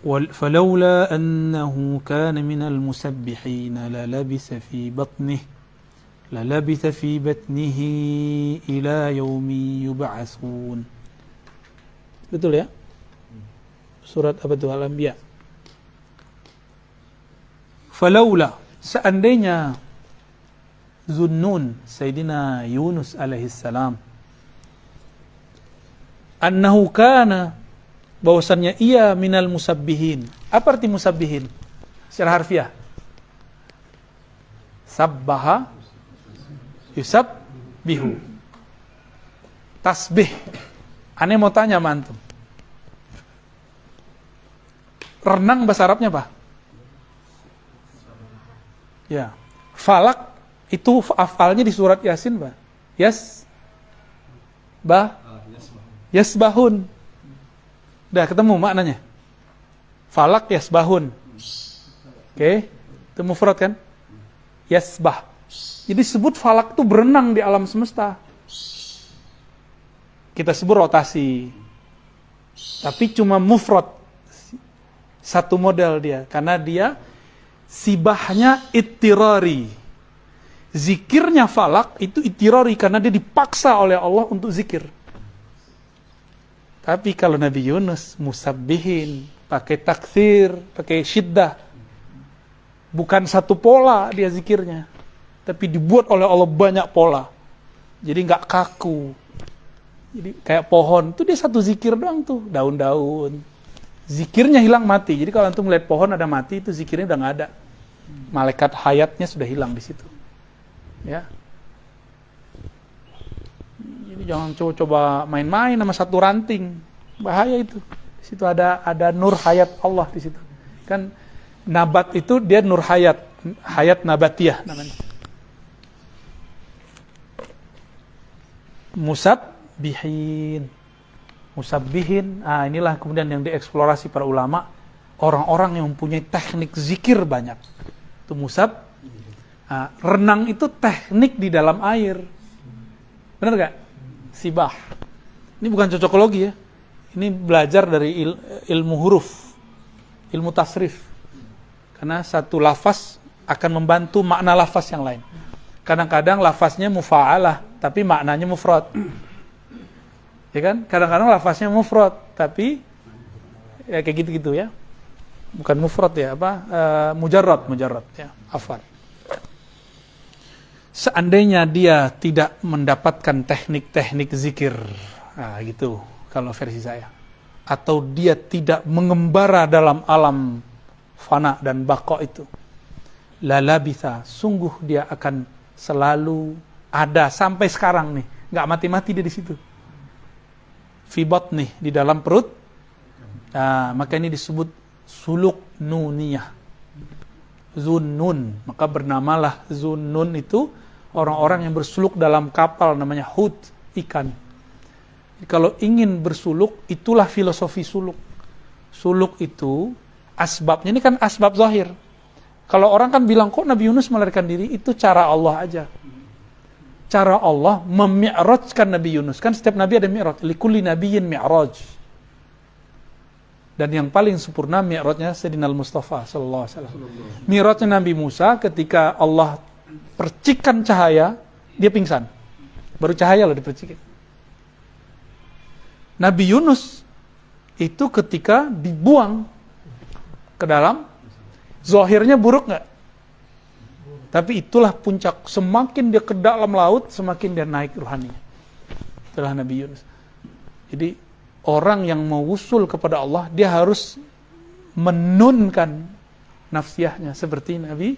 فلولا أنه كان من المسبحين للبث في بطنه lalabitha fi batnihi ila yaumi yub'atsun. Betul ya? Surat apa itu? Al-Anbiya. Falaula, seandainya Zunnun, Sayyidina Yunus alaihissalam, annahu kana, bahwasannya ia minal musabbihin. Apa arti musabbihin secara harfiah? Sabbaha yusabbihu, tasbih. Aneh mau tanya sama antum, renang bahasa Arabnya apa? Ya, falak itu afalnya di surat Yasin, Pak. Yasbahun. Udah ketemu maknanya. Falak yasbahun. Oke, itu mufrad kan? Yasbah. Jadi sebut falak itu berenang di alam semesta. Kita sebut rotasi. Tapi cuma mufrad. Satu model dia, karena dia sibahnya ittirari. Zikirnya falak itu ittirari karena dia dipaksa oleh Allah untuk zikir. Tapi kalau Nabi Yunus musabbihin, pakai takthir, pakai syiddah. Bukan satu pola dia zikirnya, tapi dibuat oleh Allah banyak pola. Jadi nggak kaku. Jadi kayak pohon, itu dia satu zikir doang tuh, daun-daun. Zikirnya hilang mati. Jadi kalau antum melihat pohon ada mati, itu zikirnya udah nggak ada. Malaikat hayatnya sudah hilang di situ. Ya. Jadi jangan coba main-main sama satu ranting. Bahaya itu. Di situ ada nur hayat Allah di situ. Kan nabat itu dia nur hayat, hayat nabatiyah namanya. Musabbihin. Inilah kemudian yang dieksplorasi para ulama, orang-orang yang mempunyai teknik zikir banyak. Itu musab. Renang itu teknik di dalam air. Benar gak? Sibah. Ini bukan cocokologi ya. Ini belajar dari ilmu huruf, ilmu tasrif. Karena satu lafaz akan membantu makna lafaz yang lain. Kadang-kadang lafaznya mufa'alah, tapi maknanya mufrad. Ya kan? Kadang-kadang lafaznya mufrad, tapi ya kayak gitu-gitu ya. Bukan mufrad ya, mujarrad ya. Afwan. Seandainya dia tidak mendapatkan teknik-teknik zikir, gitu kalau versi saya, atau dia tidak mengembara dalam alam fana dan baqa itu, lalabitha, sungguh dia akan selalu ada sampai sekarang nih, nggak mati-mati dia di situ. Fi batnih, di dalam perut. Maka ini disebut suluk nuniyah. Zunnun, maka bernamalah Zunnun itu orang-orang yang bersuluk dalam kapal namanya hut, ikan. Kalau ingin bersuluk, itulah filosofi suluk. Suluk itu asbabnya, ini kan asbab zahir. Kalau orang kan bilang, kok Nabi Yunus melarikan diri, itu cara Allah aja. Cara Allah memi'rajkan Nabi Yunus. Kan setiap Nabi ada mi'raj. Likulli nabiyyin mi'raj. Dan yang paling sempurna mi'rajnya Sayyidina Al-Mustafa sallallahu alaihi wasallam. Mi'rajnya Nabi Musa ketika Allah percikan cahaya, dia pingsan. Baru cahaya loh dipercikin. Nabi Yunus itu ketika dibuang ke dalam, zahirnya buruk nggak? Tapi itulah puncak. Semakin dia ke dalam laut, semakin dia naik ruhaninya. Itulah Nabi Yunus. Jadi orang yang mau usul kepada Allah, dia harus menunkan nafsiyahnya seperti Nabi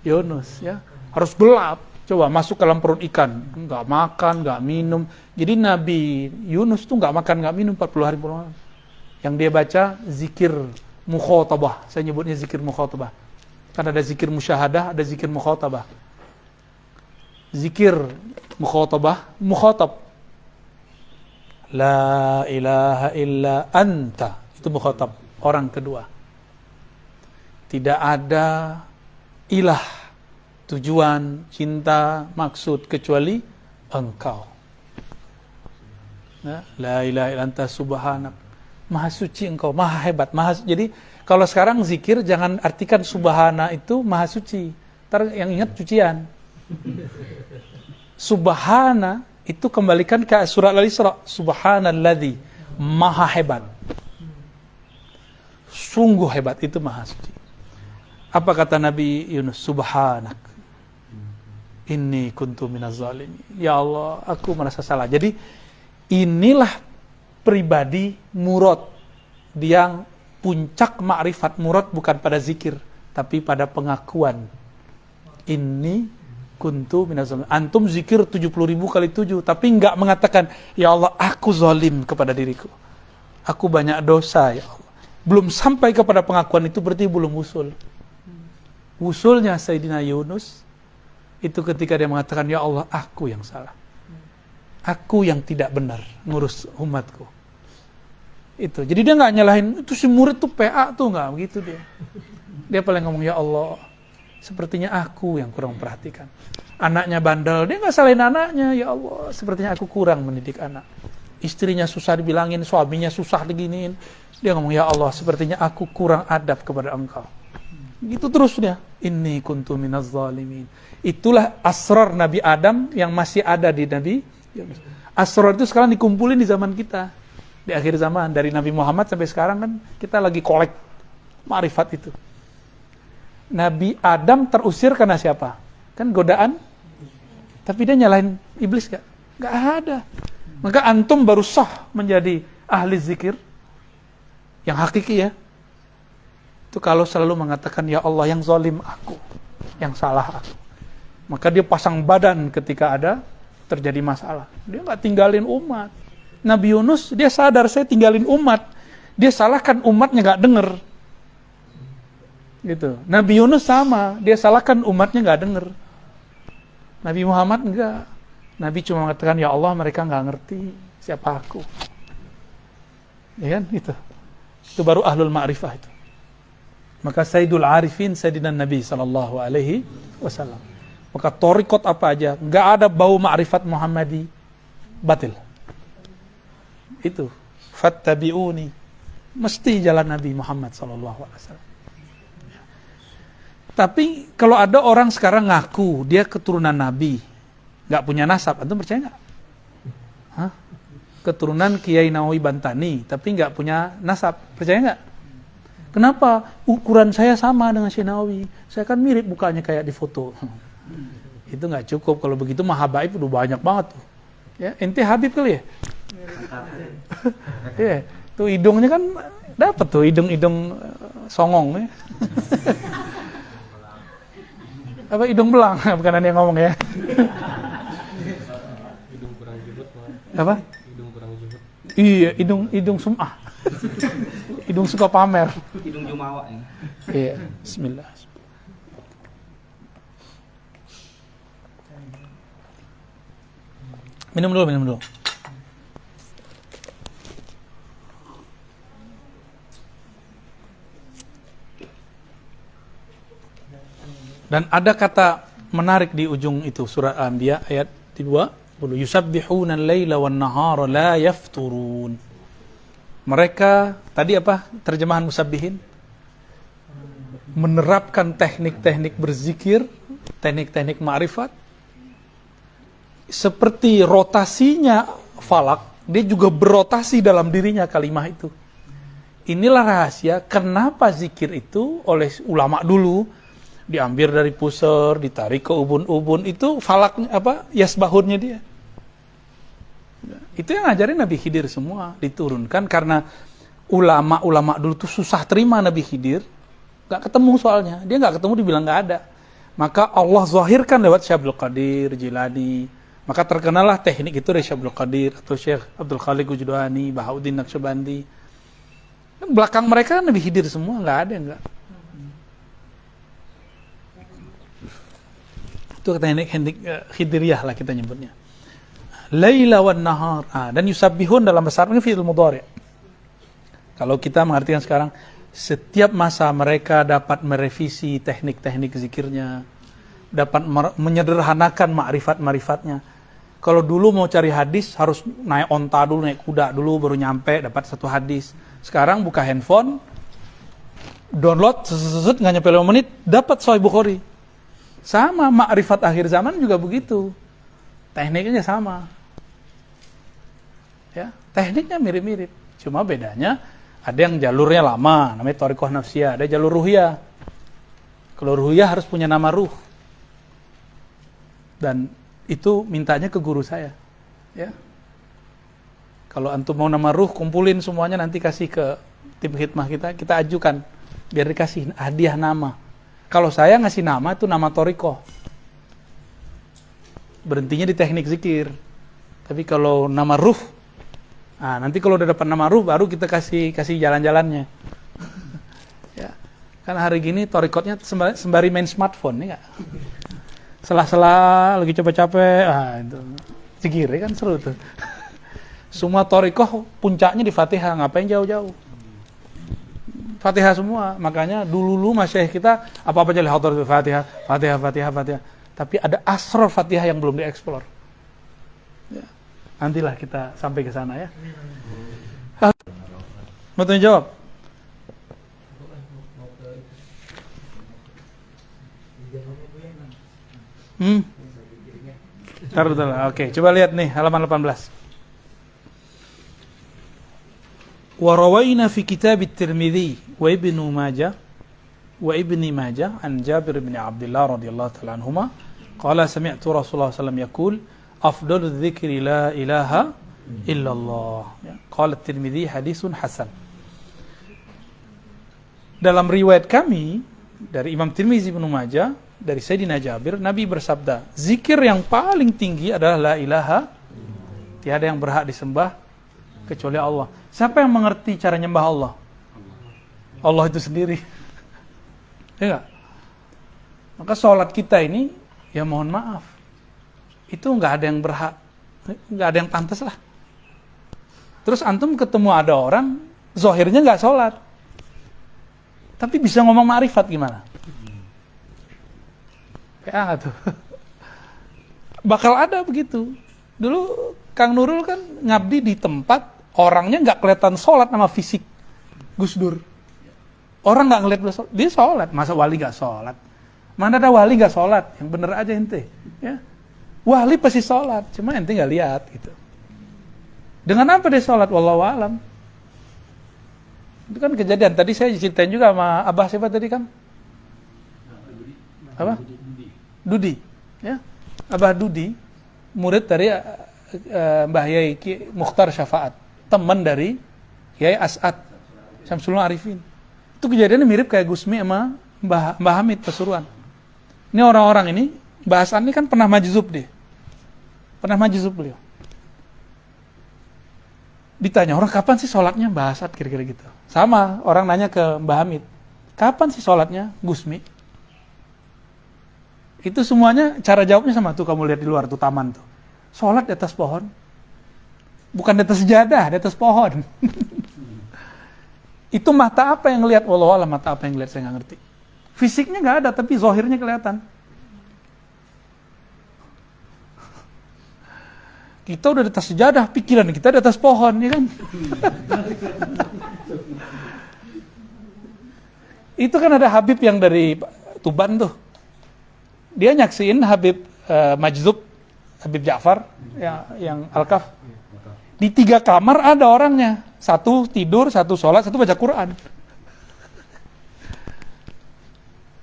Yunus, ya. Harus gelap. Coba masuk ke dalam perut ikan, nggak makan, nggak minum. Jadi Nabi Yunus tuh nggak makan, nggak minum 40 hari 40 malam. Yang dia baca zikir mukhatabah. Saya nyebutnya zikir mukhatabah. Kan ada zikir musyahadah, ada zikir mukhatabah. Zikir mukhatabah, mukhatab. La ilaha illa anta. Itu mukhatab, orang kedua. Tidak ada ilah, tujuan, cinta, maksud kecuali engkau. La ilaha illa anta subhanak. Maha suci engkau, maha hebat, jadi kalau sekarang zikir jangan artikan subhana itu maha suci. Ntar yang ingat cucian. Subhana itu kembalikan ke surat Al-Isra. Subhanalladzi, maha hebat. Sungguh hebat, itu maha suci. Apa kata Nabi Yunus? Subhanak, inni kuntu minaz zalimin. Ya Allah, aku merasa salah. Jadi inilah pribadi murad, yang puncak ma'rifat. Murad bukan pada zikir, tapi pada pengakuan. Inni kuntu minaz zalimin. Antum zikir 70.000 kali 7, tapi enggak mengatakan, ya Allah, aku zalim kepada diriku, aku banyak dosa, ya Allah. Belum sampai kepada pengakuan itu, berarti belum usul. Usulnya Sayyidina Yunus itu ketika dia mengatakan, ya Allah, aku yang salah, aku yang tidak benar ngurus umatku. Itu. Jadi dia nggak nyalahin itu si murid tuh PA tuh, nggak begitu dia. Dia paling ngomong, ya Allah, sepertinya aku yang kurang perhatikan. Anaknya bandel, dia nggak salahin anaknya, ya Allah, sepertinya aku kurang mendidik anak. Istrinya susah dibilangin, suaminya susah diginiin. Dia ngomong, ya Allah, sepertinya aku kurang adab kepada Engkau. Gitu terus dia. Inni kuntu minaz zalimin. Itulah asrar Nabi Adam yang masih ada di Nabi Yunus. Asrar itu sekarang dikumpulin di zaman kita. Di akhir zaman, dari Nabi Muhammad sampai sekarang kan kita lagi kolek ma'rifat itu. Nabi Adam terusir karena siapa? Kan godaan. Tapi dia nyalahin iblis gak? Gak ada. Maka antum baru sah menjadi ahli zikir yang hakiki ya. Itu kalau selalu mengatakan, ya Allah, yang zalim aku, yang salah aku. Maka dia pasang badan ketika ada terjadi masalah. Dia gak tinggalin umat. Nabi Yunus, dia sadar, saya tinggalin umat. Dia salahkan umatnya gak denger. Gitu. Nabi Yunus sama, dia salahkan umatnya gak denger. Nabi Muhammad enggak. Nabi cuma mengatakan, ya Allah, mereka gak ngerti siapa aku. Ya kan? Gitu. Itu baru ahlul ma'rifah itu. Maka Sayyidul Arifin Sayyidina Nabi SAW. Maka torikot apa aja, nggak ada bau ma'rifat Muhammadi, batil. Itu fattabi'uni, mesti jalan Nabi Muhammad SAW. Tapi kalau ada orang sekarang ngaku dia keturunan Nabi, nggak punya nasab, antum percaya nggak? Hah? Keturunan Kiai Nawawi Bantani, tapi nggak punya nasab, percaya nggak? Kenapa? Ukuran saya sama dengan Syekh Nawawi, saya kan mirip mukanya kayak di foto. Itu nggak cukup, kalau begitu mah habaib udah banyak banget tuh. Ya, ente Habib kali ya? Iya, tuh hidungnya kan dapat tuh hidung songong ya. Apa hidung belang? Bukan ada yang ngomong ya. Hidung kurang jubut. Apa? Hidung kurang jubut. Iya, hidung sum'ah. Hidung suka pamer. Hidung jumawa ya. Iya, bismillah. Minum dulu. Dan ada kata menarik di ujung itu surat Al-Anbiya ayat 20. Yusabbihuna al-laila wan-nahara la yafturun. Mereka tadi apa terjemahan musabbihin? Menerapkan teknik-teknik berzikir, teknik-teknik ma'rifat. Seperti rotasinya falak, dia juga berotasi dalam dirinya kalimat itu. Inilah rahasia kenapa zikir itu oleh ulama dulu diambil dari pusar, ditarik ke ubun-ubun, itu falaknya apa? Yasbahunnya dia. Itu yang ngajarin Nabi Khidir semua, diturunkan karena ulama-ulama dulu tuh susah terima Nabi Khidir, gak ketemu soalnya, dia gak ketemu dibilang gak ada. Maka Allah zahirkan lewat Syekh Abdul Qadir Jilani. Maka terkenallah teknik itu dari Syekh Abdul Qadir atau Syekh Abdul Khaliq Wujuduani, Bahauddin Naqsyabandi. Belakang mereka Nabi Khidir semua, nggak ada enggak. Itu teknik Khidiriyah lah kita nyebutnya. Laila wan nahar. Dan yusabbihun dalam bahasa Arab ini fi'il mudhari'. Kalau kita mengartikan sekarang, setiap masa mereka dapat merevisi teknik-teknik zikirnya, dapat menyederhanakan ma'rifat-ma'rifatnya. Kalau dulu mau cari hadis harus naik onta dulu, naik kuda dulu baru nyampe dapat satu hadis. Sekarang buka handphone, download, nggak nyampe 5 menit dapat Sahih Bukhari. Sama, makrifat akhir zaman juga begitu. Tekniknya sama. Ya, tekniknya mirip-mirip. Cuma bedanya ada yang jalurnya lama, namanya thariqah nafsiyah, ada jalur ruhiyah. Kalau ruhiyah harus punya nama ruh. Dan itu mintanya ke guru saya. Ya. Kalau antum mau nama ruh, kumpulin semuanya nanti kasih ke tim khidmah kita ajukan biar dikasih hadiah nama. Kalau saya ngasih nama itu nama thariqah. Berhentinya di teknik zikir. Tapi kalau nama ruh, nah, nanti kalau udah dapat nama ruh baru kita kasih jalan-jalannya. Ya. Kan hari gini thariqatnya sembari main smartphone, ya enggak? Sela-sela lagi capek-capek, itu zikir kan seru tuh. Semua thariqah puncaknya di Fatihah, ngapain jauh-jauh? Fatihah semua. Makanya dulu masyayikh kita apa-apa jadi hadir Fatihah. Tapi ada asrar Fatihah yang belum dieksplor. Ya. Nantilah kita sampai ke sana ya. Mau tanya jawab? Oke, coba lihat nih halaman 18. Wa rawaina fi kitab at-Tirmidzi wa Ibnu Majah wa Ibni Majah an Jabir bin Abdullah radhiyallahu ta'ala anhuma qala sami'tu Rasulullah sallallahu alaihi wasallam yaqul afdalu dzikri la ilaha illallah. Qala at-Tirmidzi hadisun hasan. Dalam riwayat kami dari Imam Tirmidzi Ibnu Majah dari Sayyidina Jabir, Nabi bersabda, zikir yang paling tinggi adalah la ilaha, tiada yang berhak disembah kecuali Allah. Siapa yang mengerti cara nyembah Allah? Allah itu sendiri. Ya enggak? Maka sholat kita ini, ya mohon maaf, itu enggak ada yang berhak, enggak ada yang pantas lah. Terus antum ketemu ada orang, zohirnya enggak sholat, tapi bisa ngomong ma'rifat gimana? Ya tuh. Bakal ada begitu. Dulu Kang Nurul kan ngabdi di tempat orangnya nggak kelihatan sholat sama fisik Gus Dur. Orang nggak ngeliat dia sholat, masa wali nggak sholat? Mana ada wali nggak sholat? Yang bener aja ente. Ya. Wali pasti sholat, cuma ente nggak lihat gitu. Dengan apa dia sholat? Wallahu alam. Itu kan kejadian. Tadi saya ceritain juga sama Abah siapa tadi kan? Apa? Dudi, ya, Abah Dudi, murid dari Mbah Yai Mukhtar Syafaat, teman dari Yai As'ad Syamsul Arifin. Itu kejadiannya mirip kayak Gusmi sama Mbah Hamid Pasuruan. Ini orang-orang ini, Mbah As'ad ini kan pernah majzub deh, pernah majzub beliau. Ditanya orang kapan sih sholatnya Mbah As'ad kira-kira gitu. Sama orang nanya ke Mbah Hamid, kapan sih sholatnya Gusmi? Itu semuanya cara jawabnya sama tuh, kamu lihat di luar tuh taman tuh. Sholat di atas pohon. Bukan di atas sejadah, di atas pohon. Itu mata apa yang ngelihat? Wallahualam mata apa yang ngelihat saya nggak ngerti. Fisiknya nggak ada, tapi zahirnya kelihatan. Kita udah di atas sejadah, pikiran kita di atas pohon, ya kan? Itu kan ada Habib yang dari Tuban tuh. Dia nyaksiin Habib Majzub, Habib Ja'far yang Al-Kaf. Di 3 kamar ada orangnya. 1 tidur, 1 sholat, 1 baca Quran.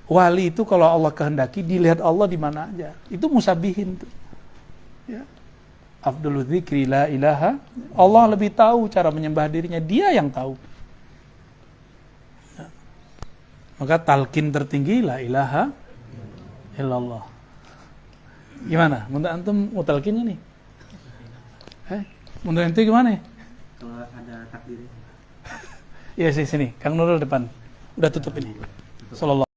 Wali itu kalau Allah kehendaki dilihat Allah di mana aja. Itu musabihin tuh. Ya. Afdalul dzikri la ilaha. Allah lebih tahu cara menyembah dirinya. Dia yang tahu. Ya. Maka talqin tertinggi la ilaha illallah. Gimana? Menurut antum mau talqinnya nih? Menurut ente gimana? Kalau ada takdirnya. Iya sini, Kang Nurul depan. Udah tutup ini. Sallallahu